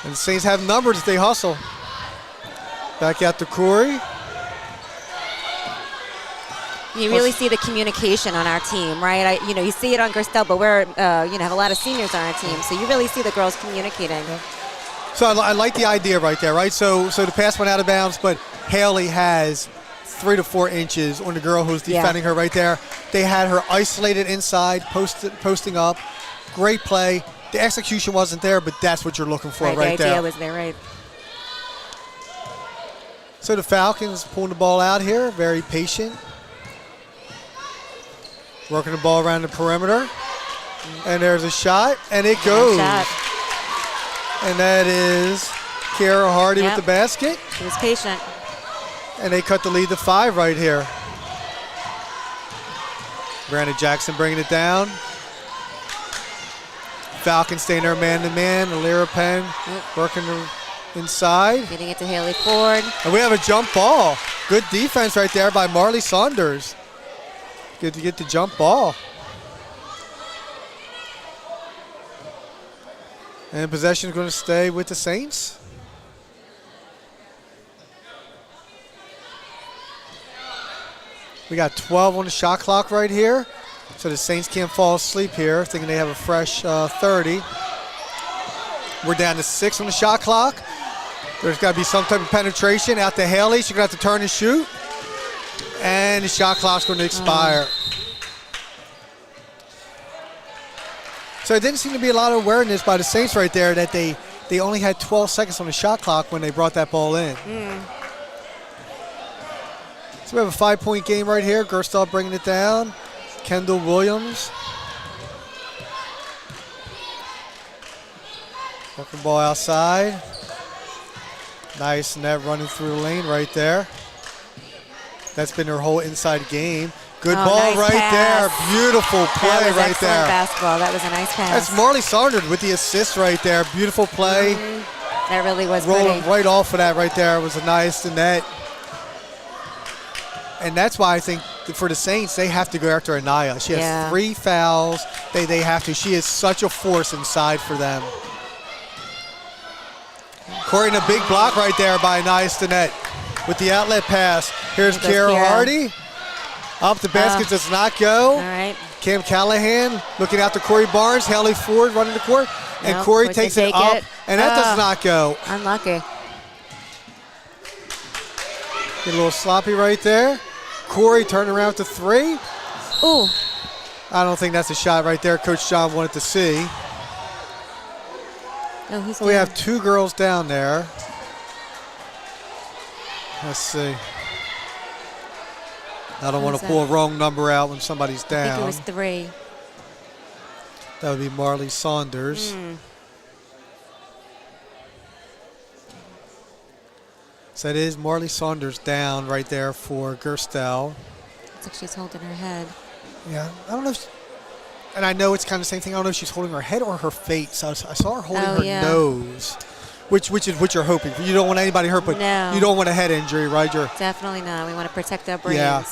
And the Saints have numbers as they hustle. Back out to Corey. You really see the communication on our team, right? You see it on Gerstell, but we're have a lot of seniors on our team, so you really see the girls communicating. So I like the idea right there, right? So the pass went out of bounds, but Haley has 3 to 4 inches on the girl who's defending her right there. They had her isolated inside, posting up. Great play. The execution wasn't there, but that's what you're looking for right there. The idea was there, right? So the Falcons pulling the ball out here, very patient. Working the ball around the perimeter. And there's a shot, and it goes. And that is Kiara Hardy with the basket. She was patient. And they cut the lead to 5 right here. Brandon Jackson bringing it down. Falcons staying there man-to-man. Lyra Penn working inside. Getting it to Haley Ford. And we have a jump ball. Good defense right there by Marley Saunders. Good to get the jump ball. And possession is going to stay with the Saints. We got 12 on the shot clock right here. So the Saints can't fall asleep here, thinking they have a fresh 30. We're down to 6 on the shot clock. There's got to be some type of penetration out to Haley. She's going to have to turn and shoot. And the shot clock's going to expire. So it didn't seem to be a lot of awareness by the Saints right there that they only had 12 seconds on the shot clock when they brought that ball in. So we have a 5-point game right here. Gerstell bringing it down. Kendall Williams. Working ball outside. Nice net running through the lane right there. That's been their whole inside game. Good ball nice right pass. there. Beautiful play that was right there. Basketball. That was a nice pass. That's Marley Saunders with the assist right there. Beautiful play. That really was Rolling pretty. right off of that right there was a nice net. And that's why I think for the Saints, they have to go after Anaya. She has 3 fouls. They have to. She is such a force inside for them. Corey, a big block right there by Anaya Stinnett with the outlet pass. Here's Kiara Hardy. Up the basket does not go. All right. Cam Callahan looking out to Corey Barnes. Haley Ford running the court. And Corey takes it up. And that does not go. Unlucky. Get a little sloppy right there. Corey turning around to 3. Ooh. I don't think that's a shot right there Coach John wanted to see. Oh, who's We have 2 girls down there. Let's see. I don't want to pull a wrong number out when somebody's down. I think it was 3. That would be Marley Saunders. So it is Marley Saunders down right there for Gerstell. Looks like she's holding her head. Yeah, I don't know if and I know it's kind of the same thing. I don't know if she's holding her head or her face. I saw her holding her nose, which is what you're hoping for. You don't want anybody hurt, but you don't want a head injury, right? Definitely not. We want to protect our brains. Yeah.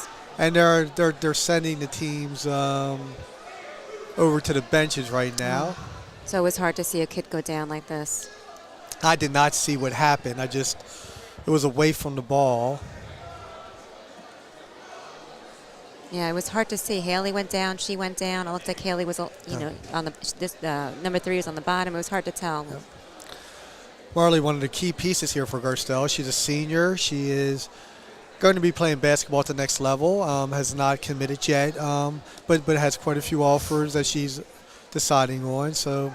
And they're sending the teams over to the benches right now. So it was hard to see a kid go down like this. I did not see what happened. it was away from the ball. Yeah, it was hard to see. Haley went down. She went down. It looked like Haley was, on number 3 was on the bottom. It was hard to tell. Yep. Marley, one of the key pieces here for Gerstell. She's a senior. She is going to be playing basketball at the next level. Has not committed yet, but has quite a few offers that she's deciding on. So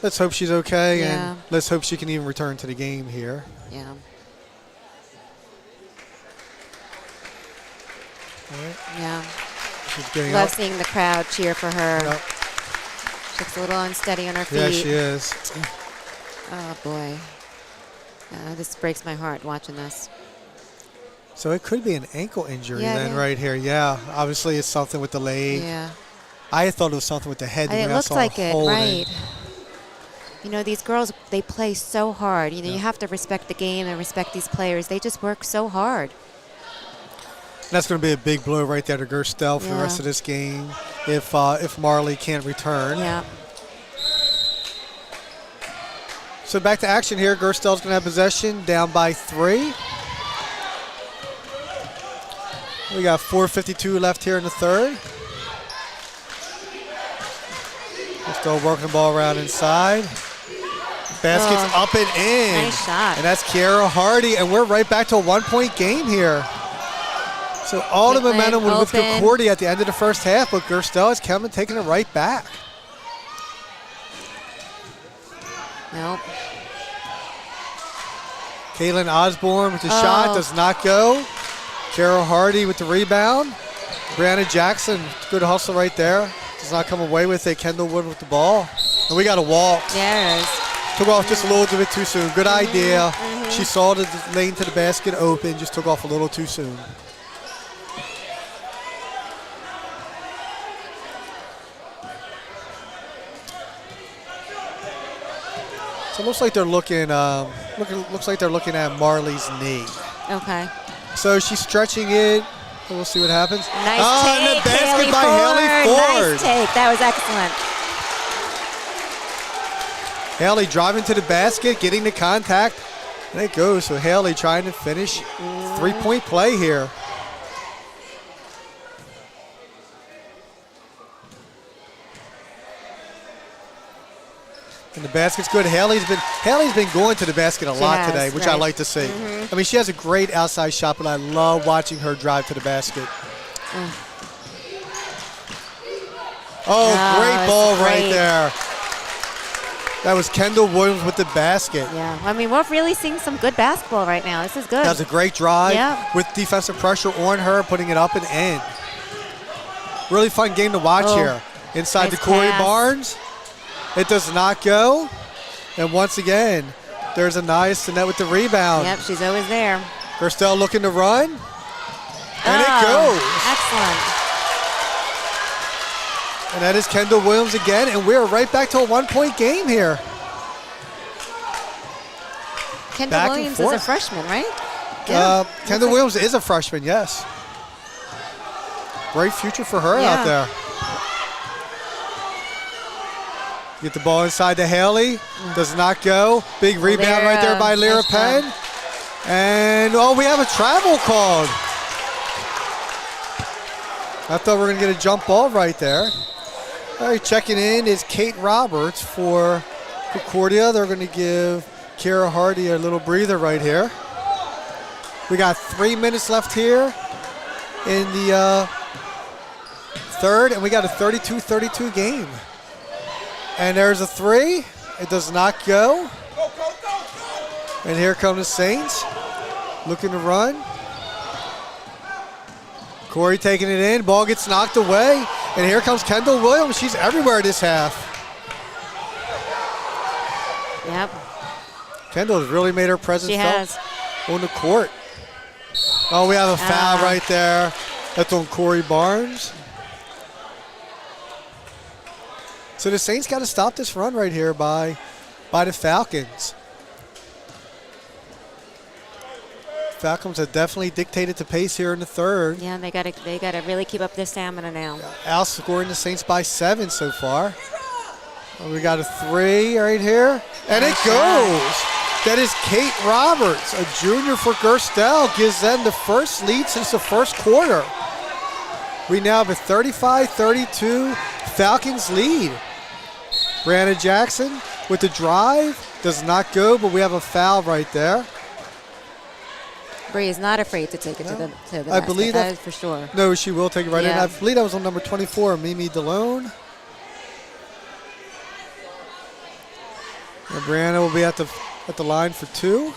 let's hope she's okay, and let's hope she can even return to the game here. Yeah. Right. Yeah. She's getting Love up. seeing the crowd cheer for her. Yep. She looks a little unsteady on her feet. Yeah, she is. Oh, boy. This breaks my heart watching this. So it could be an ankle injury Yeah. right here. Yeah, obviously it's something with the leg. Yeah. I thought it was something with the head. And when it I looks saw like her it, holding. right. These girls, they play so hard. You have to respect the game and respect these players. They just work so hard. That's going to be a big blow right there to Gerstell for the rest of this game if Marley can't return. Yeah. So back to action here. Gerstell's going to have possession, down by 3. We got 4:52 left here in the third. We're still working the ball around inside. Basket's up and in. Nice shot. And that's Kiara Hardy, and we're right back to a 1-point game here. So all the momentum was with Concordia at the end of the first half, but Gerstell is coming, taking it right back. Nope. Kaylin Osborne with the shot, does not go. Carol Hardy with the rebound. Brianna Jackson, good hustle right there. Does not come away with it. Kendall Wood with the ball. And we got a walk. There it is. Took off just a little bit too soon. Good idea. She saw the lane to the basket open, just took off a little too soon. So it looks like they're looking at Marley's knee. Okay. So she's stretching it. We'll see what happens. Nice take, and the basket Haley by Haley Ford. Nice take. That was excellent. Haley driving to the basket, getting the contact, and it goes. So Haley trying to finish three-point play here. And the basket's good. Haley's been going to the basket a lot today, which I like to see. I mean, she has a great outside shot, but I love watching her drive to the basket. Great ball right there. That was Kendall Williams with the basket. Yeah, I mean, we're really seeing some good basketball right now. This is good. That was a great drive with defensive pressure on her, putting it up and in. Really fun game to watch here. Inside nice to Corey pass. Barnes. It does not go. And once again, there's Anaya Sinet with the rebound. Yep, she's always there. Gerstell looking to run. And it goes. Excellent. And that is Kendall Williams again. And we're right back to a one-point game here. Kendall Back and Williams is forth. a freshman, right? Kendall Williams is a freshman, yes. Great future for her out there. Get the ball inside to Haley. Does not go. Big rebound right there by Lyra Nice Penn. job. And, we have a travel called. I thought we were going to get a jump ball right there. All right, checking in is Kate Roberts for Concordia. They're going to give Kara Hardy a little breather right here. We got 3 minutes left here in the third, and we got a 32-32 game. And there's a three. It does not go. And here come the Saints, looking to run. Corey taking it in. Ball gets knocked away. And here comes Kendall Williams. She's everywhere this half. Yep. Kendall has really made her presence She felt has. on the court. Oh, we have a foul right there. That's on Corey Barnes. So the Saints got to stop this run right here by the Falcons. Falcons have definitely dictated the pace here in the third. Yeah, they got to really keep up their stamina now. Outscoring the Saints by 7 so far. We got a 3 right here, and it goes. That is Kate Roberts, a junior for Gerstell, gives them the first lead since the first quarter. We now have a 35-32 Falcons lead. Brianna Jackson with the drive, does not go, but we have a foul right there. Bree is not afraid to take it to the I basket. believe that is for sure. No, she will take it right in. Yeah. I believe that was on number 24, Mimi DeLone. And Brianna will be at the line for 2.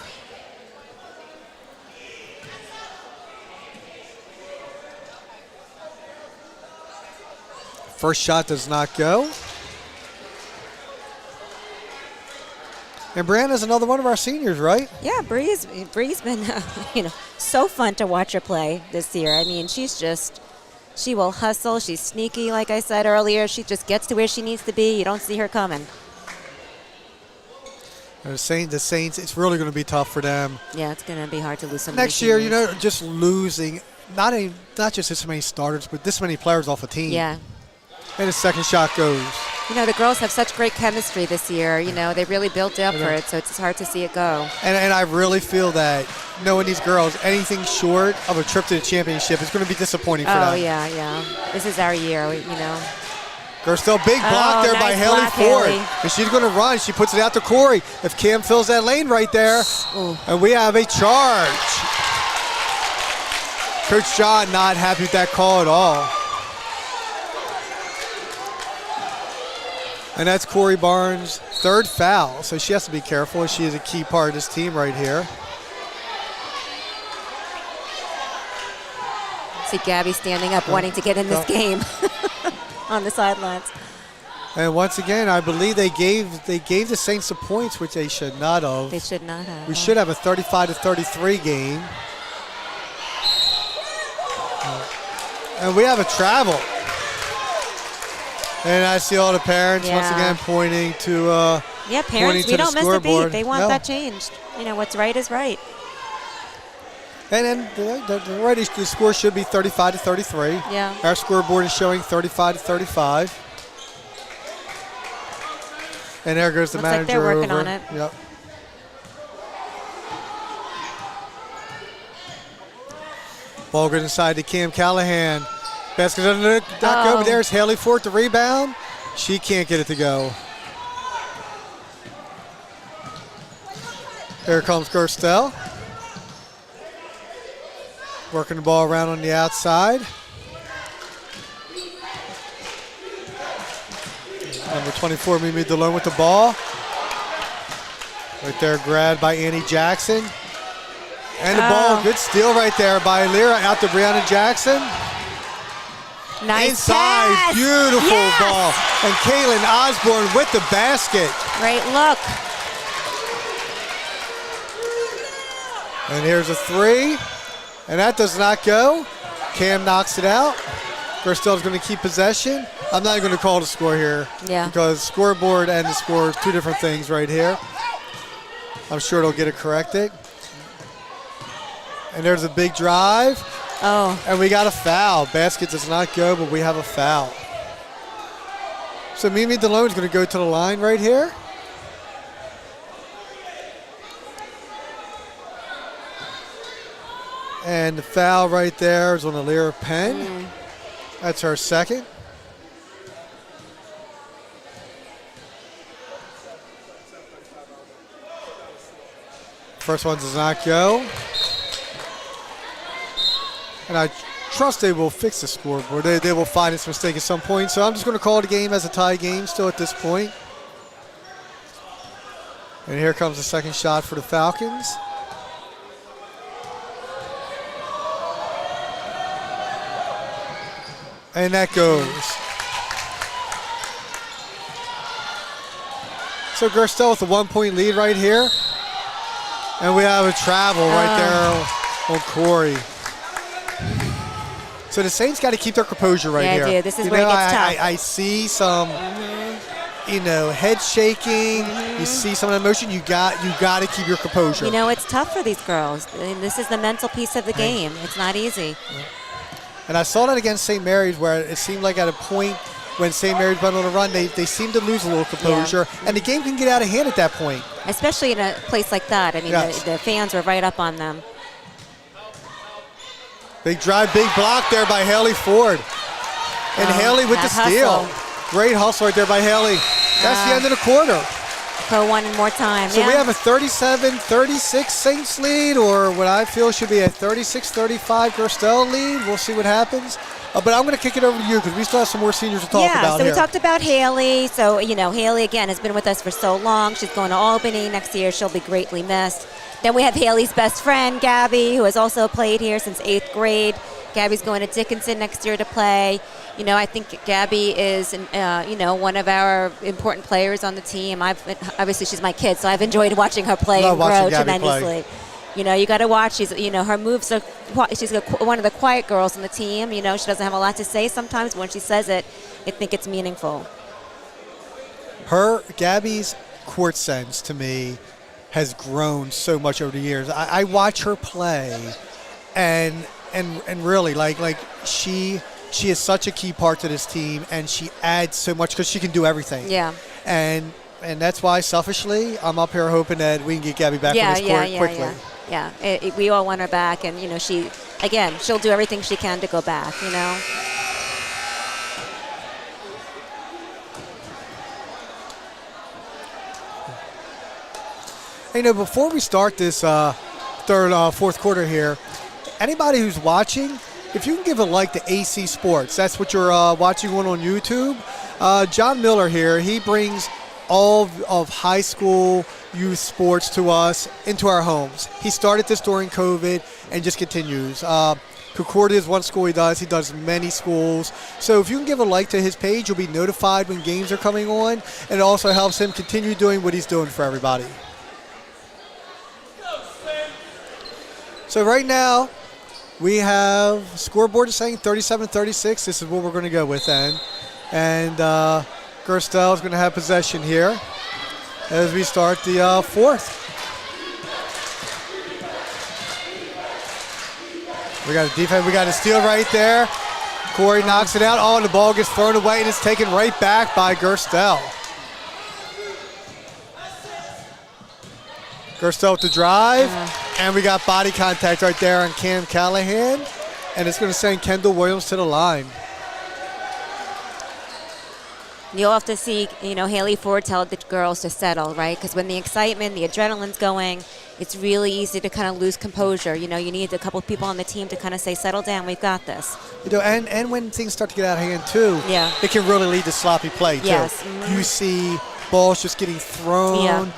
First shot does not go. And Brianna's another one of our seniors, right? Yeah, Bree's been so fun to watch her play this year. I mean, she will hustle. She's sneaky, like I said earlier. She just gets to where she needs to be. You don't see her coming. The Saints, it's really going to be tough for them. Yeah, it's going to be hard to lose some next year. Just losing not just this many starters, but this many players off a team. Yeah. And the second shot goes. The girls have such great chemistry this year. They really built up for it, so it's hard to see it go. And I really feel that knowing these girls, anything short of a trip to the championship is going to be disappointing for them. Oh, yeah. This is our year, Gerstell, big block there by nice Haley block, Ford. Haley. And she's going to run. She puts it out to Corey. If Cam fills that lane right there, and we have a charge. Coach John not happy with that call at all. And that's Corey Barnes' third foul, so she has to be careful. She is a key part of this team right here. See Gabby standing up, wanting to get in this game on the sidelines. And once again, I believe they gave the Saints the points, which they should not have. They should not have. We should have a 35-33 game. And we have a travel. And I see all the parents once again pointing to parents, we don't miss a beat. They want No. that changed. What's right is right. And then the score should be 35-33. Yeah. Our scoreboard is showing 35-35. And there goes the Looks like manager they're working over. on it. Yep. Ball goes inside to Cam Callahan. Basket doesn't go, but there's Haley Ford to rebound. She can't get it to go. Here comes Gerstell. Working the ball around on the outside. Number 24, Mimi DeLone with the ball. Right there, grabbed by Annie Jackson. And the ball, good steal right there by Lyra out to Brianna Jackson. Nice Inside, pass. beautiful Yes. ball. And Kaylin Osborne with the basket. Great look. And here's a 3. And that does not go. Cam knocks it out. Gerstell's going to keep possession. I'm not going to call the score here. Yeah. Because scoreboard and the score is two different things right here. I'm sure they'll get it corrected. And there's a big drive. Oh. And we got a foul. Basket does not go, but we have a foul. So Mimi DeLone is going to go to the line right here. And the foul right there is on Alira Penn. That's her second. First one does not go. And I trust they will fix the scoreboard. They will find its mistake at some point. So I'm just going to call the game as a tie game still at this point. And here comes the second shot for the Falcons. And that goes. So Gerstell with a 1-point lead right here. And we have a travel right there on Corey. So the Saints got to keep their composure right here. Yeah, I do. This is where it gets tough. I see some head shaking. You see some of the emotion. You got to keep your composure. You know, it's tough for these girls. I mean, this is the mental piece of the game. It's not easy. And I saw that against St. Mary's, where it seemed like at a point when St. Mary's went on a run, they seem to lose a little composure, and the game can get out of hand at that point. Especially in a place like that. I mean, the fans were right up on them. Big drive, big block there by Haley Ford. And Haley with the steal. Great hustle right there by Haley. That's the end of the quarter. Go one and more time. So we have a 37-36 Saints lead, or what I feel should be a 36-35 Gerstell lead. We'll see what happens. But I'm going to kick it over to you because we still have some more seniors to talk about here. We talked about Haley. So, Haley, again, has been with us for so long. She's going to Albany next year. She'll be greatly missed. Then we have Haley's best friend, Gabby, who has also played here since 8th grade. Gabby's going to Dickinson next year to play. I think Gabby is, one of our important players on the team. Obviously, she's my kid, so I've enjoyed watching her play and grow tremendously. You got to watch. She's, her moves are. She's one of the quiet girls on the team. She doesn't have a lot to say sometimes. But when she says it, I think it's meaningful. Gabby's court sense to me has grown so much over the years. I watch her play, and really like she is such a key part to this team, and she adds so much because she can do everything. Yeah. And that's why, selfishly, I'm up here hoping that we can get Gabby back on this court quickly. Yeah. We all want her back, and she'll do everything she can to go back. Before we start this fourth quarter here, anybody who's watching, if you can give a like to AC Sports, that's what you're watching on YouTube. John Miller here, he brings all of high school youth sports to us into our homes. He started this during COVID and just continues. Concordia is one school he does many schools. So if you can give a like to his page, you'll be notified when games are coming on, and it also helps him continue doing what he's doing for everybody. So right now, we have scoreboard is saying 37-36. This is what we're going to go with then. And Gerstell is going to have possession here as we start the fourth. We got a defense. We got a steal right there. Corey knocks it out. Oh, and the ball gets thrown away, and it's taken right back by Gerstell. Gerstell with the drive. And we got body contact right there on Cam Callahan. And it's going to send Kendall Williams to the line. You'll have to see, Haley Ford tell the girls to settle, right? Because when the excitement, the adrenaline's going, it's really easy to kind of lose composure. You need a couple of people on the team to kind of say, settle down, we've got this. And when things start to get out of hand, too, it can really lead to sloppy play, too. Yes. Mm-hmm. You see balls just getting thrown. Yeah.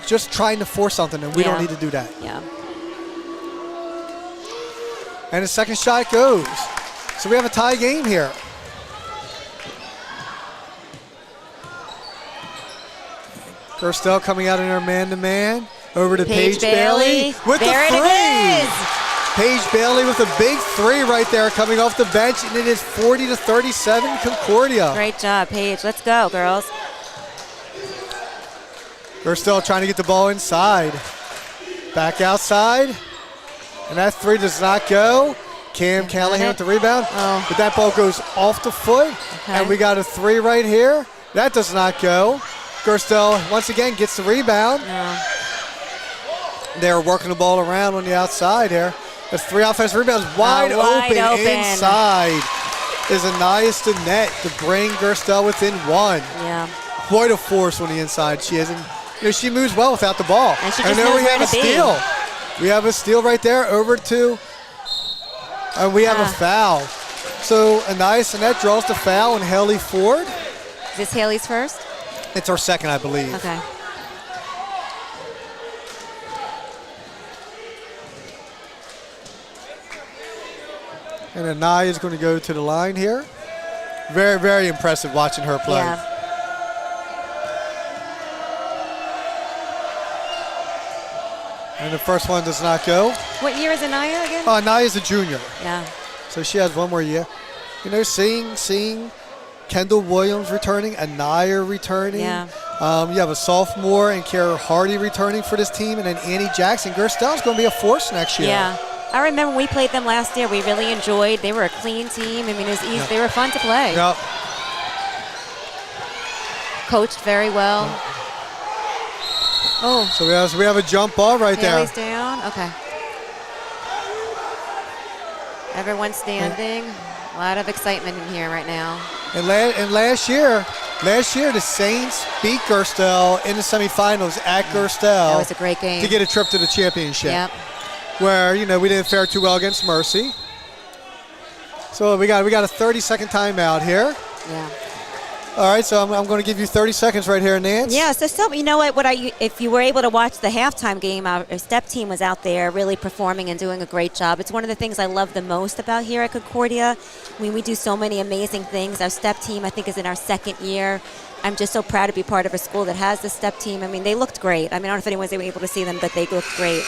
Just trying to force something, and we don't need to do that. Yeah. And the second shot goes. So we have a tie game here. Gerstell coming out in our man-to-man. Over to Paige Bailey with there the three. It is. Paige Bailey with a big three right there coming off the bench, and it is 40-37 Concordia. Great job, Paige. Let's go, girls. Gerstell trying to get the ball inside. Back outside. And that three does not go. Cam Callahan with the rebound. Oh. But that ball goes off the foot. Okay. And we got a three right here. That does not go. Gerstell once again gets the rebound. No. They're working the ball around on the outside here. There's three offensive rebounds wide open inside. Is Anais to net to bring Gerstell within one. Yeah. Quite a force on the inside she is. And she moves well without the ball. And she just then knows we have where a to be. steal. We have a steal right there over to, and we have a foul. So Anais Annette draws the foul on Haley Ford. Is this Haley's first? It's our second, I believe. Okay. And Anaya is going to go to the line here. Very, very impressive watching her play. Yeah. And the first one does not go. What year is Anaya again? Anaya is a junior. Yeah. So she has one more year. Seeing Kendall Williams returning, Anaya returning. Yeah. You have a sophomore and Kara Hardy returning for this team, and then Annie Jackson. Gerstell's going to be a force next year. Yeah. I remember when we played them last year. We really enjoyed. They were a clean team. I mean, it was easy. They were fun to play. Yep. Coached very well. Oh. So we have a jump ball right there. Haley's down. Okay. Everyone's standing. A lot of excitement in here right now. And last year, the Saints beat Gerstell in the semifinals at Gerstell. That was a great game. To get a trip to the championship. Yep. Where, we didn't fare too well against Mercy. So we got a 30-second timeout here. Yeah. All right, so I'm going to give you 30 seconds right here, Nance. Yeah, so you know what? If you were able to watch the halftime game, our step team was out there really performing and doing a great job. It's one of the things I love the most about here at Concordia. I mean, we do so many amazing things. Our step team, I think, is in our second year. I'm just so proud to be part of a school that has the step team. I mean, they looked great. I mean, I don't know if anyone's able to see them, but they looked great.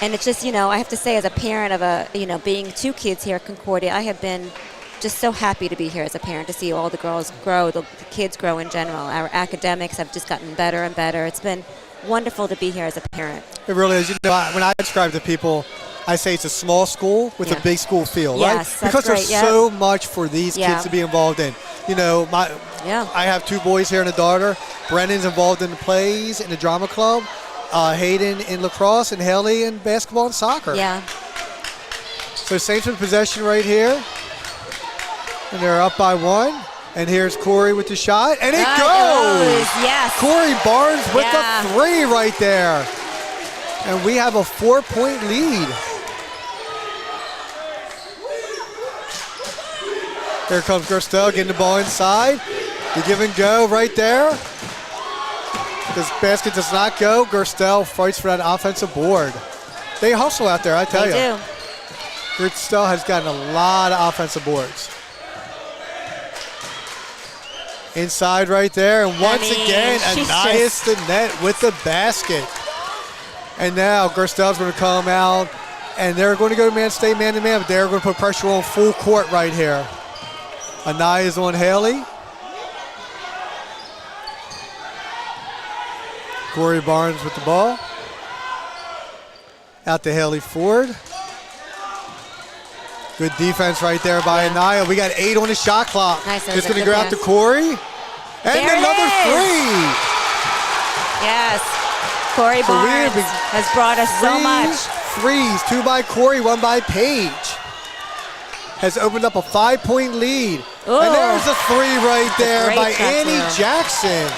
And it's just, I have to say, as a parent of being two kids here at Concordia, I have been just so happy to be here as a parent, to see all the girls grow, the kids grow in general. Our academics have just gotten better and better. It's been wonderful to be here as a parent. It really is. When I describe to people, I say it's a small school with a big school feel, right? Yes, because there's so much for these kids to be involved in. I have two boys here and a daughter. Brennan's involved in the plays, in the drama club. Hayden in lacrosse, and Haley in basketball and soccer. Yeah. So Saints with possession right here. And they're up by 1. And here's Corey with the shot. And it goes! Yes. Corey Barnes with the 3 right there. And we have a 4-point lead. Here comes Gerstell getting the ball inside. The give and go right there. This basket does not go. Gerstell fights for that offensive board. They hustle out there, I tell you. They do. Gerstell has gotten a lot of offensive boards. Inside right there, and once again, Anais the net with the basket. And now Gerstell's going to come out, and they're going to go to stay man-to-man, but they're going to put pressure on full court right here. Anais is on Haley. Corey Barnes with the ball. Out to Haley Ford. Good defense right there by Anaya. We got 8 on the shot clock. Nice. It's going to go out to Corey. And there another 3. Yes. Corey Barnes has brought us so much. 3s, 2 by Corey, 1 by Paige. Has opened up a 5-point lead. Ooh. And there's a 3 right there by Annie too. Jackson.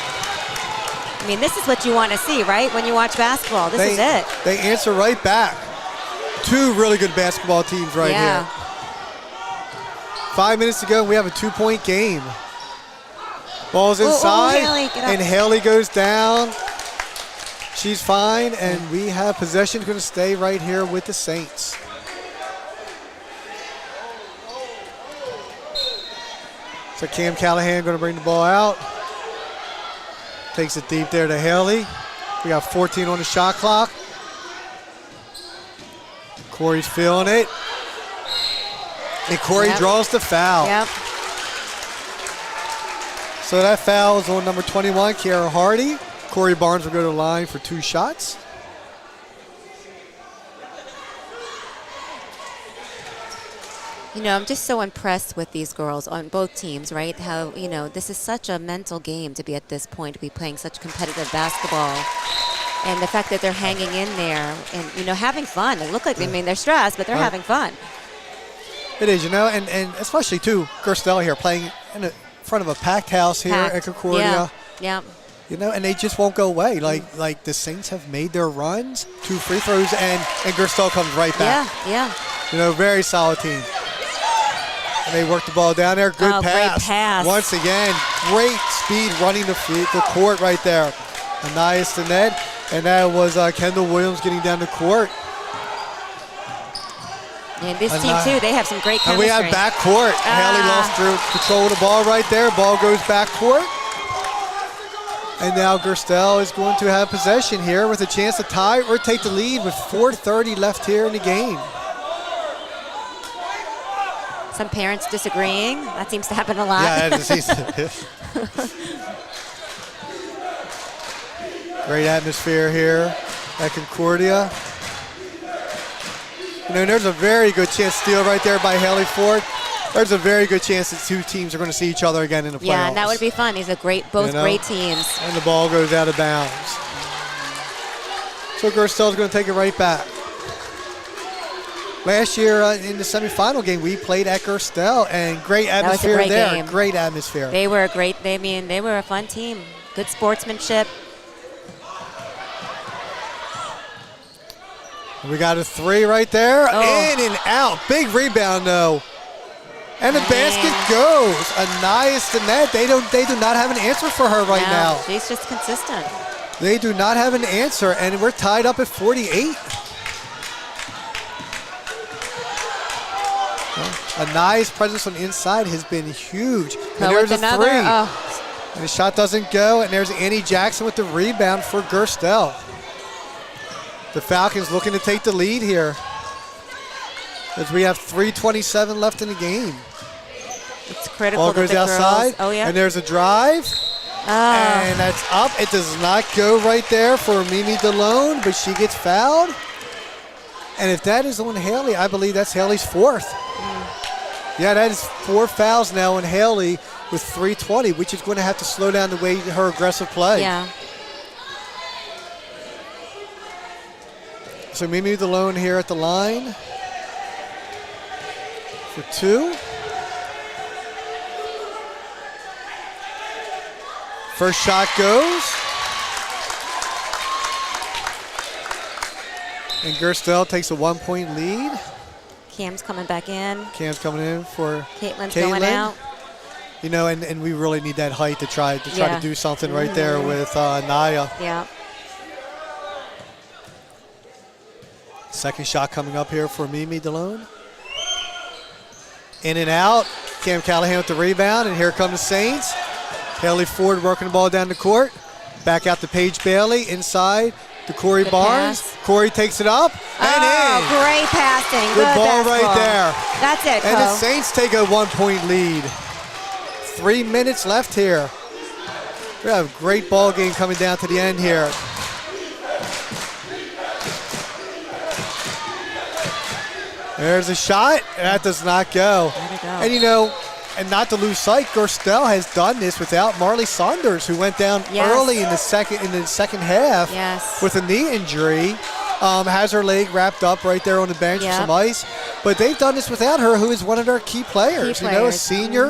I mean, this is what you want to see, right? When you watch basketball, this is it. They answer right back. 2 really good basketball teams right here. 5 minutes to go, and we have a 2-point game. Ball's inside, and Haley goes down. She's fine, and we have possession going to stay right here with the Saints. So Cam Callahan going to bring the ball out. Takes it deep there to Haley. We got 14 on the shot clock. Corey's feeling it. And Corey draws the foul. Yep. So that foul is on number 21, Kara Hardy. Corey Barnes will go to the line for 2 shots. I'm just so impressed with these girls on both teams, right? How, this is such a mental game to be at this point, to be playing such competitive basketball. And the fact that they're hanging in there and, having fun. They look like, they're stressed, but they're having fun. It is, and especially, too, Gerstell here playing in front of a packed house here at Concordia. Yeah. And they just won't go away. Like the Saints have made their runs, 2 free throws, and Gerstell comes right back. Yeah. Very solid team. And they work the ball down there. Good pass. Great pass. Once again, great speed running the court right there. Anais the net, and that was Kendall Williams getting down the court. And this team, too, they have some great chemistry. And we have backcourt. Haley lost control of the ball right there. Ball goes backcourt. And now Gerstell is going to have possession here with a chance to tie or take the lead with 4:30 left here in the game. Some parents disagreeing. That seems to happen a lot. Yeah, it seems Great atmosphere here at Concordia. You know, there's a very good chance steal right there by Haley Ford. There's a very good chance that two teams are going to see each other again in the playoffs. Yeah, and that would be fun. These are both great teams. And the ball goes out of bounds. So Gerstell's going to take it right back. Last year in the semifinal game, we played at Gerstell, and great atmosphere great there. game. Great atmosphere. They were they were a fun team. Good sportsmanship. We got a three right there. Oh. In and out. Big rebound, though. And the basket goes. Anias to net. They do not have an answer for her right now. She's just consistent. They do not have an answer, and we're tied up at 48. Anias' presence on the inside has been huge. And there's a three. Oh. And the shot doesn't go, and there's Annie Jackson with the rebound for Gerstell. The Falcons looking to take the lead here as we have 3:27 left in the game. It's critical. Ball goes outside. Oh, yeah. And there's a drive. And that's up. It does not go right there for Mimi DeLone, but she gets fouled. And if that is on Haley, I believe that's Haley's fourth. Yeah, that is 4 fouls now on Haley with 3:20, which is going to have to slow down the way her aggressive play. Yeah. So Mimi DeLone here at the line for 2. First shot goes. And Gerstell takes a 1-point lead. Cam's coming back in. Cam's coming in for Caitlin's going out. You know, and we really need that height to try to do something right there with Naya. Yeah. Second shot coming up here for Mimi DeLone. In and out. Cam Callahan with the rebound, and here come the Saints. Haley Ford working the ball down the court. Back out to Paige Bailey inside to Corey Barnes. Pass. Corey takes it up and in. Great passing. Good ball basketball. right there. That's it, And the Cole. Saints take a 1-point lead. 3 minutes left here. We have a great ball game coming down to the end here. There's a shot. That does not go. Let it go. And you know, and not to lose sight, Gerstell has done this without Marley Saunders, who went down early in the second half with a knee injury. Has her leg wrapped up right there on the bench with some ice. But they've done this without her, who is one of their key players. You know, a senior.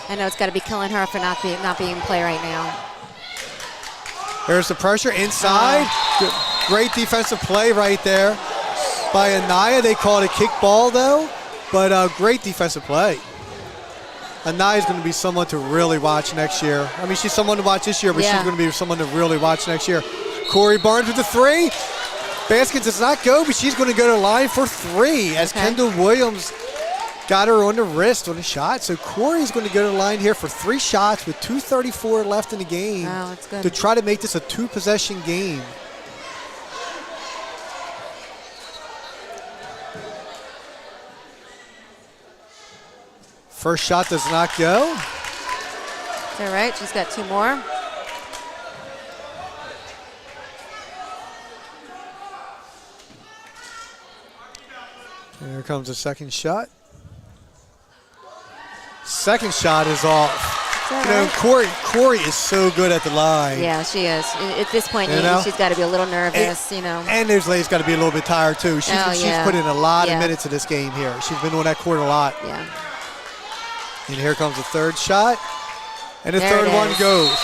I know it's got to be killing her for not being in play right now. There's the pressure inside. Great defensive play right there by Anaya. They call it a kick ball though, but great defensive play. Anaya's going to be someone to really watch next year. I mean, she's someone to watch this year, but she's going to be someone to really watch next year. Corey Barnes with the three. Basket does not go, but she's going to go to the line for 3 as Kendall Williams got her on the wrist on the shot. So Corey's going to go to the line here for 3 shots with 2:34 left in the game to try to make this a 2-possession game. First shot does not go. Is that right? She's got 2 more. And here comes the second shot. Second shot is off. You know, Corey is so good at the line. Yeah, she is. At this point, she's got to be a little nervous, you know. And there's Lay's got to be a little bit tired too. She's put in a lot of minutes of this game here. She's been on that court a lot. Yeah. And here comes the third shot. And the third one goes.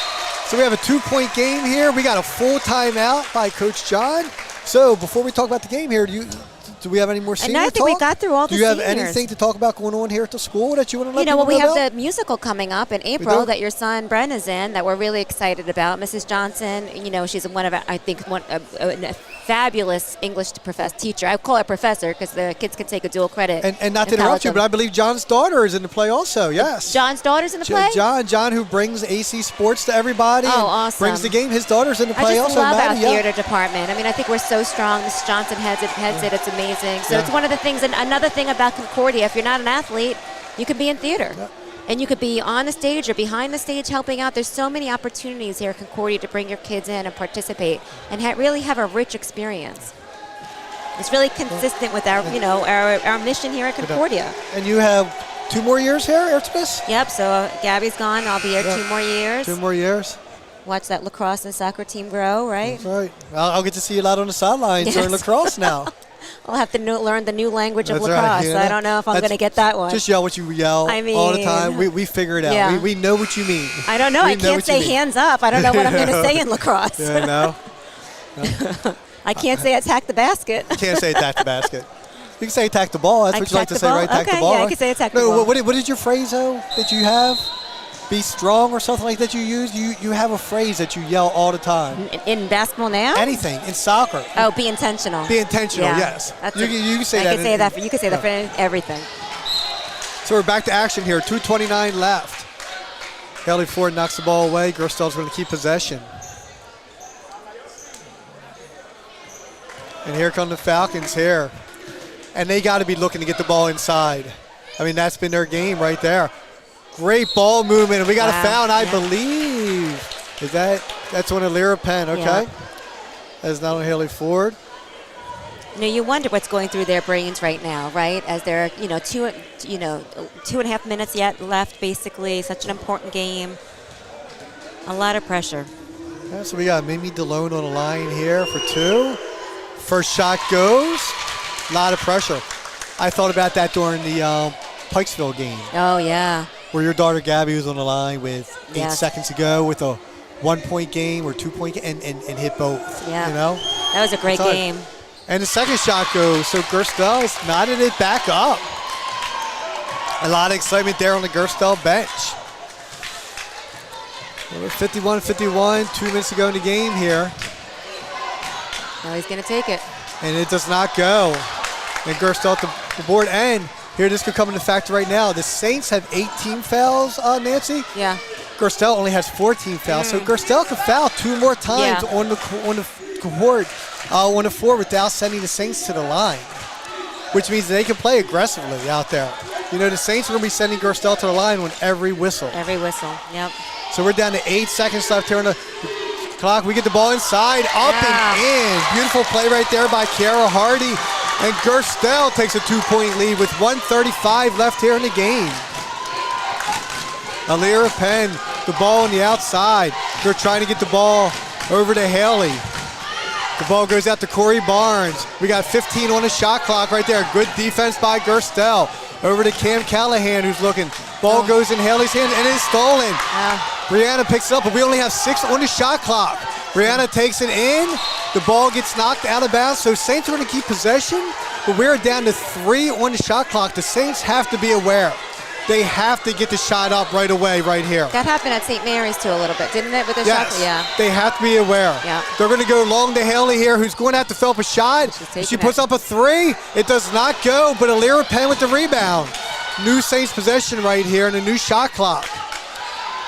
So we have a 2-point game here. We got a full timeout by Coach John. So before we talk about the game here, do we have any more senior talk? And I think we got through all the seniors. Do you have anything to talk about going on here at the school that you want to let people know? We have the musical coming up in April that your son Bren is in that we're really excited about. Mrs. Johnson, she's one of, I think, fabulous English teacher. I call her professor because the kids can take a dual credit. And not to interrupt you, but I believe John's daughter is in the play also. Yes. John's daughter's in the play? John, who brings AC Sports to everybody. Oh, awesome. Brings the game. His daughter's in the play also. also. I just love Maddie, our theater department. I mean, I think we're so strong. Mrs. Johnson heads it. It's amazing. So it's one of the things. And another thing about Concordia, if you're not an athlete, you can be in theater. Yeah. And you could be on the stage or behind the stage helping out. There's so many opportunities here at Concordia to bring your kids in and participate and really have a rich experience. It's really consistent with our mission here at Concordia. And you have 2 more years here, Ertibis? Yep, so Gabby's gone. I'll be here 2 more years. 2 more years. Watch that lacrosse and soccer team grow, right? That's right. I'll get to see you a lot on the sidelines during lacrosse now. I'll have to learn the new language of That's lacrosse. right. Yeah, I don't know if I'm going to get that one. Just yell what you yell all the time. We figure it out. Yeah. We know what you mean. I don't know. I can't say hands up. I don't know what I'm going to say in lacrosse. Yeah, no. I can't say attack the basket. You can't say attack the basket. You can say attack the ball. That's what you like to say, right? Attack the ball. Yeah, I can say attack the ball. What is your phrase, though, that you have? Be strong or something like that you use? You have a phrase that you yell all the time. In basketball now? Anything. In soccer. Oh, be intentional. Be intentional, yeah. yes. You can say that. You can say that for everything. So we're back to action here. 2:29 left. Haley Ford knocks the ball away. Gerstell's going to keep possession. And here come the Falcons here. And they got to be looking to get the ball inside. I mean, that's been their game right there. Great ball movement. And we got a foul, I believe. That's on Alira Penn, okay? Yeah. That's not on Haley Ford. You wonder what's going through their brains right now, right? As they're, 2.5 minutes yet left, basically. Such an important game. A lot of pressure. Yeah, so we got Mimi DeLone on the line here for 2. First shot goes. A lot of pressure. I thought about that during the Pikesville game. Oh, yeah. Where your daughter Gabby was on the line with 8 seconds to go with a 1-point game or 2-point game and hit both. Yeah. That was a great game. And the second shot goes. So Gerstell has knotted it back up. A lot of excitement there on the Gerstell bench. 51-51, 2 minutes to go in the game here. Now he's going to take it. And it does not go. And Gerstell at the board. And here, this could come into factor right now. The Saints have 18 fouls, Nancy. Yeah. Gerstell only has 14 fouls. So Gerstell could foul 2 more times on the court, on the floor without sending the Saints to the line, which means they can play aggressively out there. The Saints are going to be sending Gerstell to the line on every whistle. Every whistle, yep. So we're down to 8 seconds left here on the clock. We get the ball inside, up and in. Beautiful play right there by Kiara Hardy. And Gerstell takes a 2-point lead with 1:35 left here in the game. Alira Penn, the ball on the outside. They're trying to get the ball over to Haley. The ball goes out to Corey Barnes. We got 15 on the shot clock right there. Good defense by Gerstell. Over to Cam Callahan, who's looking. Ball goes in Haley's hands, and it's stolen. Brianna picks it up, but we only have 6 on the shot clock. Brianna takes it in. The ball gets knocked out of bounds, so Saints are going to keep possession, but we're down to 3 on the shot clock. The Saints have to be aware. They have to get the shot up right away right here. That happened at St. Mary's, too, a little bit, didn't it, with the shot? Yeah. They have to be aware. Yeah. They're going to go long to Haley here, who's going to have to fill up a shot. She puts up a 3. It does not go, but Alira Penn with the rebound. New Saints possession right here and a new shot clock.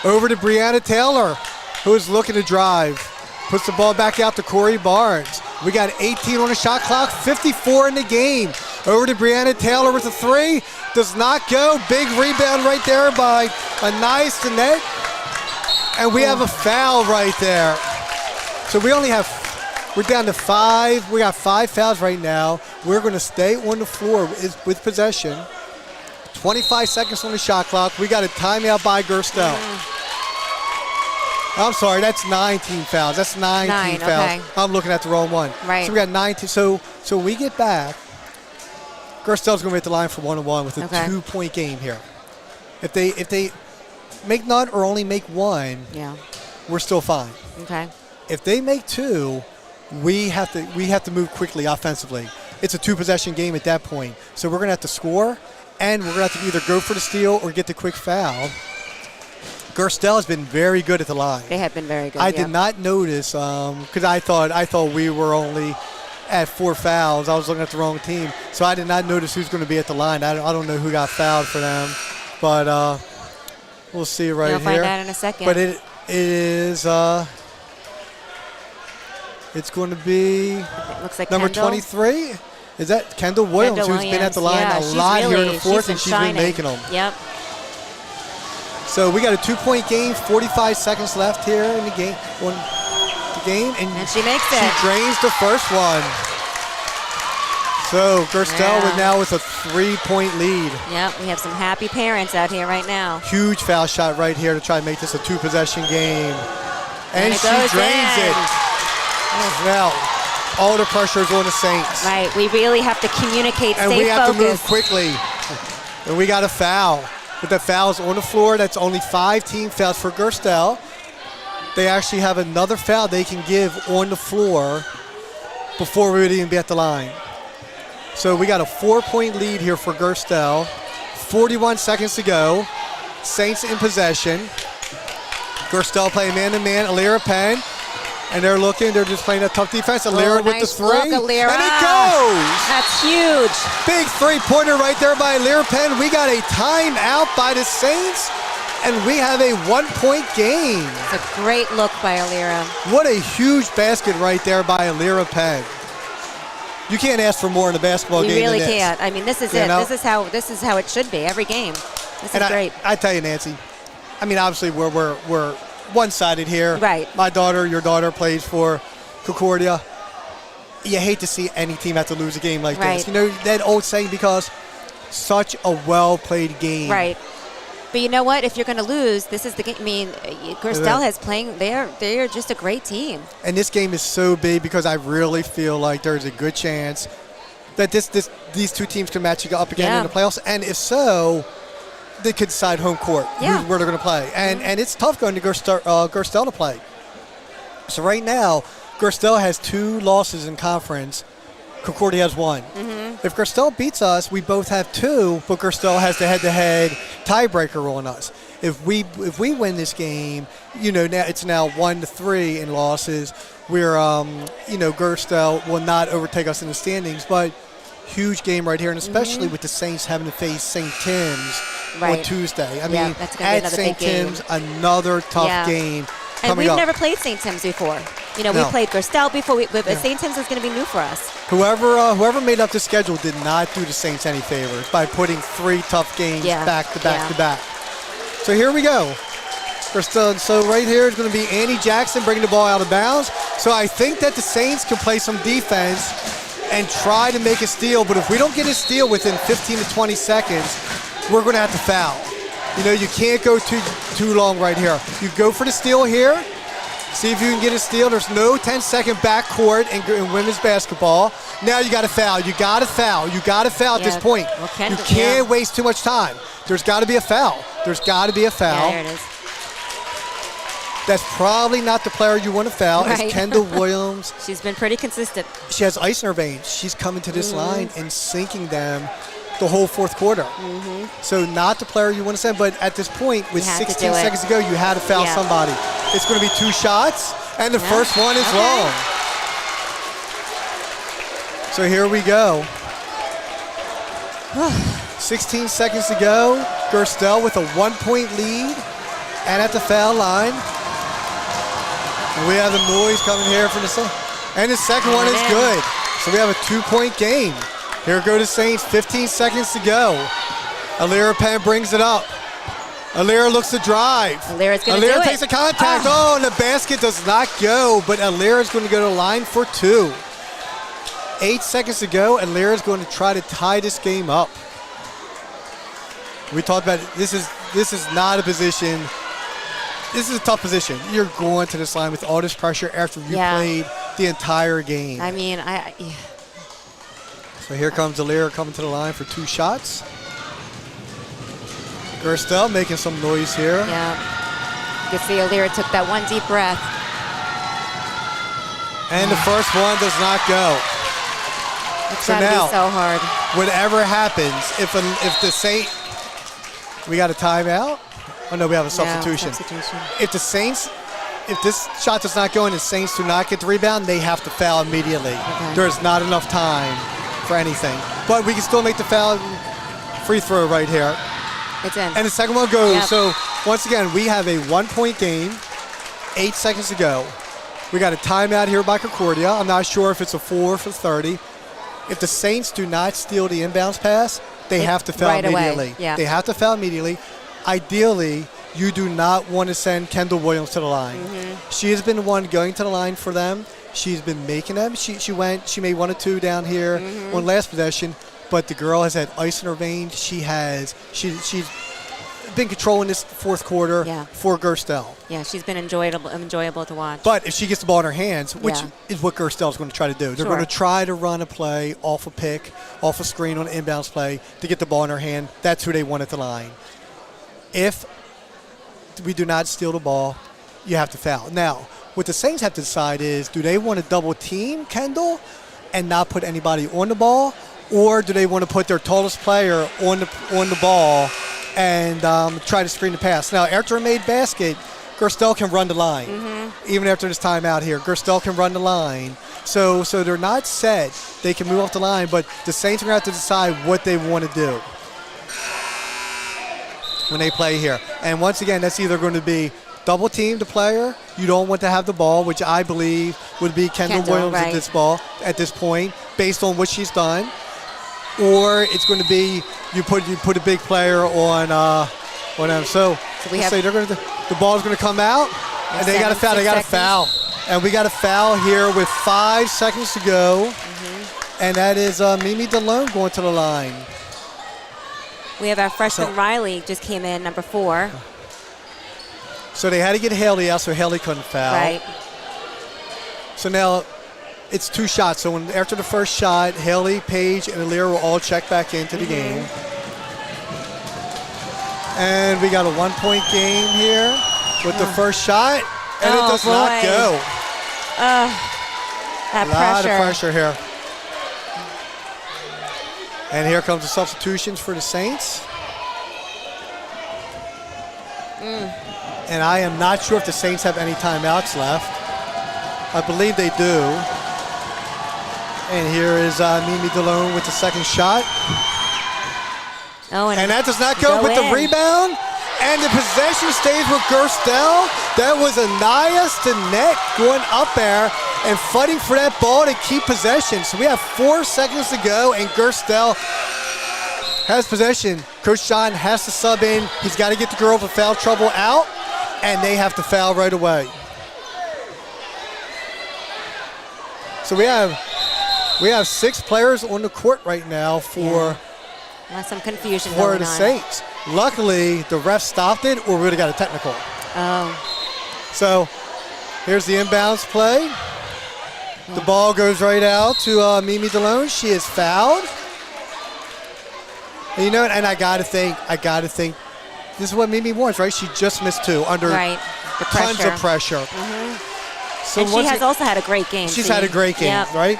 Over to Brianna Taylor, who is looking to drive. Puts the ball back out to Corey Barnes. We got 18 on the shot clock, 54 in the game. Over to Brianna Taylor with a 3. Does not go. Big rebound right there by Anais Sinet. And we have a foul right there. So we're down to 5. We got 5 fouls right now. We're going to stay on the floor with possession. 25 seconds on the shot clock. We got a timeout by Gerstell. I'm sorry, that's 19 fouls. That's 19 fouls. Okay. I'm looking at the wrong one. Right. So we got 19. So when we get back, Gerstell's going to be at the line for 1-on-1 with a 2-point game here. If they make none or only make 1, we're still fine. Okay. If they make 2, we have to move quickly offensively. It's a 2-possession game at that point. So we're going to have to score, and we're going to have to either go for the steal or get the quick foul. Gerstell has been very good at the line. They have been very good. I did not notice because I thought we were only at 4 fouls. I was looking at the wrong team, so I did not notice who's going to be at the line. I don't know who got fouled for them, but we'll see right You'll here. find out in a second. But it is it's going to be It looks like number Kendall. 23. Is that Kendall Williams, Kendall who's been at the line yeah, a she's lot here in really- the fourth, and she's she's been shining. making them. Yep. So we got a 2-point game, 45 seconds left here in the game. And she makes she it. drains the first one. So Gerstell Yeah. now with a 3-point lead. Yep, we have some happy parents out here right now. Huge foul shot right here to try and make this a 2-possession game. And it she goes drains in. it. Now, all the pressure is on the Saints. Right, we really have to communicate, And stay we have to move focused. quickly. And we got a foul. But the foul's on the floor. That's only 5 team fouls for Gerstell. They actually have another foul they can give on the floor before we would even be at the line. So we got a 4-point lead here for Gerstell. 41 seconds to go. Saints in possession. Gerstell playing man-to-man. Alira Penn. And they're just playing a tough defense. Alira with nice the 3. look, Alira. And it goes! That's huge. Big 3-pointer right there by Alira Penn. We got a timeout by the Saints, and we have a 1-point game. It's a great look by Alira. What a huge basket right there by Alira Penn. You can't ask for more in a basketball You game really than this. can't. I mean, this is You it. know? This is how it should be every game. This is And great. I tell you, Nancy, I mean, obviously we're one-sided here. Right. My daughter, your daughter plays for Concordia. You hate to see any team have to lose a game like Right. this. You know, that old saying, because such a well-played game. Right. But you know what? If you're going to lose, this is the game. I mean, Gerstell has playing. They're just a great team. And this game is so big because I really feel like there's a good chance that these two teams can match up again in the playoffs. And if so, they could decide home court where they're going to play. And it's tough going to Gerstell to play. So right now, Gerstell has 2 losses in conference. Concordia has 1. If Gerstell beats us, we both have 2, but Gerstell has the head-to-head tiebreaker on us. If we win this game, you know, now it's now 1-3 in losses. We're Gerstell will not overtake us in the standings, but huge game right here, and especially with the Saints having to face St. Tim's on Tuesday. I mean, that's gonna be at another St. big game. Tim's, another tough game. And we've up. never played St. Tim's before. You know, No. we played Gerstell before, but St. Tim's is going to be new for us. Whoever made up the schedule did not do the Saints any favors by putting 3 tough games back to back to back. So here we go. So right here is going to be Annie Jackson bringing the ball out of bounds. So I think that the Saints can play some defense and try to make a steal. But if we don't get a steal within 15 to 20 seconds, we're going to have to foul. You know, you can't go too long right here. You go for the steal here. See if you can get a steal. There's no 10-second backcourt in women's basketball. Now you got to foul. You got to foul. You got to foul at this point. Well, You can't waste too much time. There's got to be a foul. There's got to be a foul. Yeah, there it is. That's probably not the player you want to foul. Right. It's Kendall Williams. She's been pretty consistent. She has ice in her veins. She's coming to this line and sinking them the whole fourth quarter. So not the player you want to send, but at this point, with You have to 16 do it. seconds to go, you had to foul somebody. It's going to be 2 shots, and the first one is long. So here we go. 16 seconds to go. Gerstell with a 1-point lead, and at the foul line. And we have the noise coming here from the Saints. And the second one is good. So we have a 2-point game. Here go the Saints, 15 seconds to go. Alira Penn brings it up. Alira looks to drive. Alira's going to do it. Alira takes a contact. Oh, and the basket does not go, but Alira's going to go to the line for 2. 8 seconds to go, and Alira's going to try to tie this game up. We talked about it. This is not a position. This is a tough position. You're going to this line with all this pressure after you played the entire game. I mean, So here comes Alira coming to the line for 2 shots. Gerstell making some noise here. Yeah. You can see Alira took that one deep breath. And the first one does not go. It's So gotta now, be so hard. whatever happens, if the Saints, we got a timeout. Oh no, we have a substitution. No, substitution. If the Saints if this shot does not go in and Saints do not get the rebound, they have to foul immediately. Okay. There's not enough time for anything. But we can still make the foul free throw right here. It's in. And the second one goes. Yep. So once again, we have a 1-point game, 8 seconds to go. We got a timeout here by Concordia. I'm not sure if it's a 4 for 30. If the Saints do not steal the inbounds pass, they have to foul right away. immediately. Yeah. They have to foul immediately. Ideally, you do not want to send Kendall Williams to the line. She has been the one going to the line for them. She's been making them. She made 1 or 2 down here on last possession, but the girl has had ice in her veins. She's been controlling this fourth quarter for Gerstell. Yeah, she's been enjoyable to watch. But if she gets the ball in her hands, which Yeah. is what Gerstell is going to try to do, they're Sure. going to try to run a play off a pick, off a screen on an inbounds play to get the ball in her hand. That's who they want at the line. If we do not steal the ball, you have to foul. Now, what the Saints have to decide is, do they want to double team Kendall and not put anybody on the ball, or do they want to put their tallest player on the ball and try to screen the pass? Now, after a made basket, Gerstell can run the line. Even after this timeout here, Gerstell can run the line. So they're not set. They can move off the line, but the Saints are going to have to decide what they want to do when they play here. And once again, that's either going to be double team the player. You don't want to have the ball, which I believe would be Kendall Williams right. at this point, based on what she's done. Or it's going to be you put a big player on them. So we let's have say the ball's going to come out, and they got to foul. They got to foul, and we got a foul here with 5 seconds to go, and that is Mimi DeLone going to the line. We have our freshman Riley just came in, number 4. So they had to get Haley out, so Haley couldn't foul. Right. So now it's 2 shots. So after the first shot, Haley, Paige, and Alira will all check back into the game. And we got a 1-point game here with the first shot, and it does not go. That A lot pressure. of pressure here. And here comes the substitutions for the Saints. And I am not sure if the Saints have any timeouts left. I believe they do. And here is Mimi DeLone with the second shot. Oh, and that does not go with the rebound. And the possession stays with Gerstell. That was Anaya Stinnett going up there and fighting for that ball to keep possession. So we have 4 seconds to go, and Gerstell has possession. Coach John has to sub in. He's got to get the girls with foul trouble out, and they have to foul right away. So we have 6 players on the court right now for some confusion for going the on. Saints. Luckily, the ref stopped it, or we would have got a technical. Oh. So here's the inbounds play. The ball goes right out to Mimi DeLone. She is fouled. And you know, and I gotta think, this is what Mimi wants, right? She just missed 2 under tons of pressure. So and she has also had a great game. She's had a great game, right?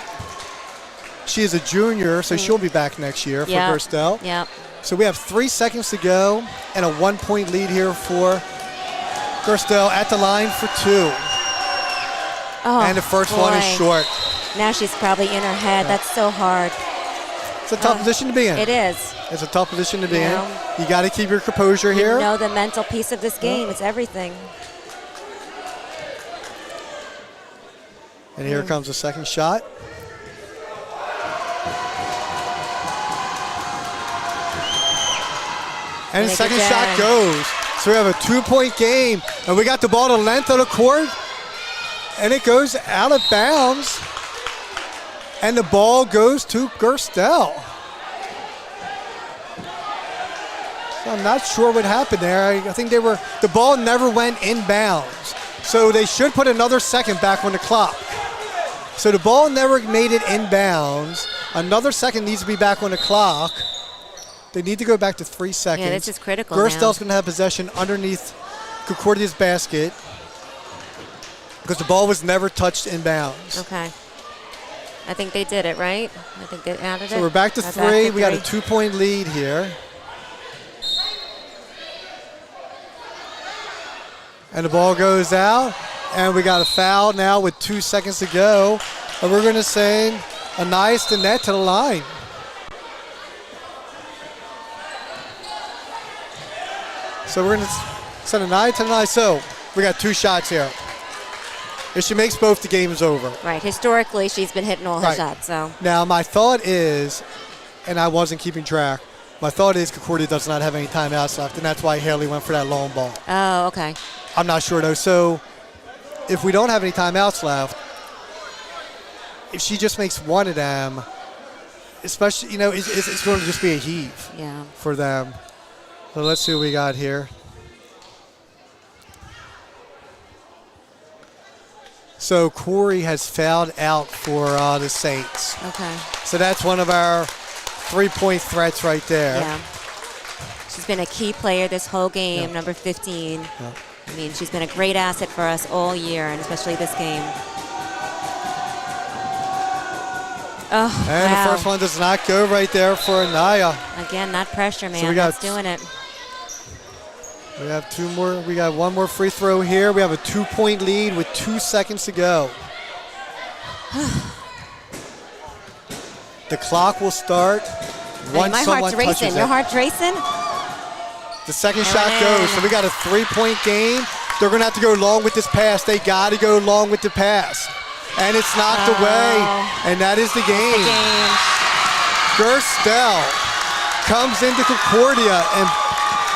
She is a junior, so she'll be back next year for Gerstell. Yep. So we have 3 seconds to go and a 1-point lead here for Gerstell at the line for 2. Oh, and the first one is short. Now she's probably in her head. That's so hard. It's a tough position to be in. It is. It's a tough position to be in. You got to keep your composure here. You know the mental piece of this game. It's everything. And here comes the second shot. And the second shot goes. So we have a 2-point game. And we got the ball to the length of the court. And it goes out of bounds. And the ball goes to Gerstell. So I'm not sure what happened there. I think the ball never went inbounds. So they should put another second back on the clock. So the ball never made it inbounds. Another second needs to be back on the clock. They need to go back to 3 seconds. Yeah, this is critical. Gerstell's going to have possession underneath Concordia's basket because the ball was never touched inbounds. Okay. I think they did it, right? I think they added it. So we're back to 3. We got a 2-point lead here. And the ball goes out. And we got a foul now with 2 seconds to go. And we're going to send Anais Danette to the line. So we're going to send Anais to the line. So we got 2 shots here. If she makes both, the game is over. Right. Historically, she's been hitting all her Right. shots. So Now, my thought is, and I wasn't keeping track, my thought is Concordia does not have any timeouts left, and that's why Haley went for that long ball. Oh, okay. I'm not sure, though. So if we don't have any timeouts left, if she just makes one of them, especially, it's going to just be a heave Yeah. for them. So let's see what we got here. So Corey has fouled out for the Saints. Okay. So that's one of our 3-point threats right there. Yeah. She's been a key player this whole game, Yeah. number 15. Yeah. I mean, she's been a great asset for us all year, and especially this game. Oh, And wow. the first one does not go right there for Anaya. Again, that pressure, man. we got- That's doing it. We have 2 more. We got 1 more free throw here. We have a 2-point lead with 2 seconds to go. The clock will start once My someone heart's touches racing. it. Your heart's racing? The second And shot we're goes. in. So we got a 3-point game. They're going to have to go long with this pass. They got to go long with the pass. And it's knocked away. And that is the game. Gerstell comes into Concordia and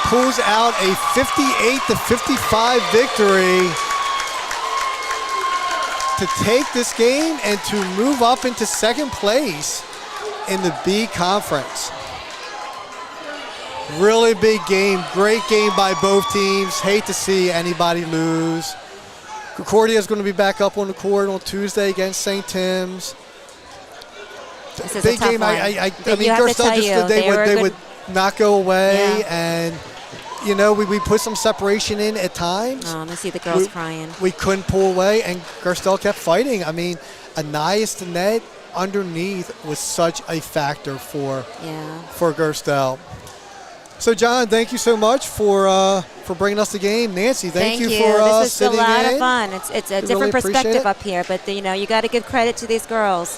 pulls out a 58-55 victory to take this game and to move up into second place in the B Conference. Really big game, great game by both teams. Hate to see anybody lose. Concordia is going to be back up on the court on Tuesday against St. Tim's. This is Big a tough game. one. I But mean, you have to Gerstell tell just you, they were a would good- not go away, Yeah. and we put some separation in at times. I see the girls crying. We couldn't pull away, and Gerstell kept fighting. I mean, Anais Danette underneath was such a factor for Gerstell. So, John, thank you so much for bringing us the game. Nancy, thank you for This is a sitting lot in. of fun. It's a We really different appreciate perspective it. up here, but you got to give credit to these girls.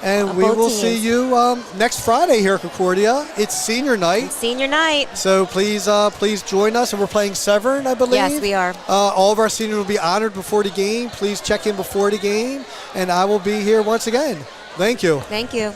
And we both will see teams. you next Friday here at Concordia. It's senior night. Senior night. So please join us. And we're playing Severn, I believe. Yes, we are. All of our seniors will be honored before the game. Please check in before the game. And I will be here once again. Thank you. Thank you.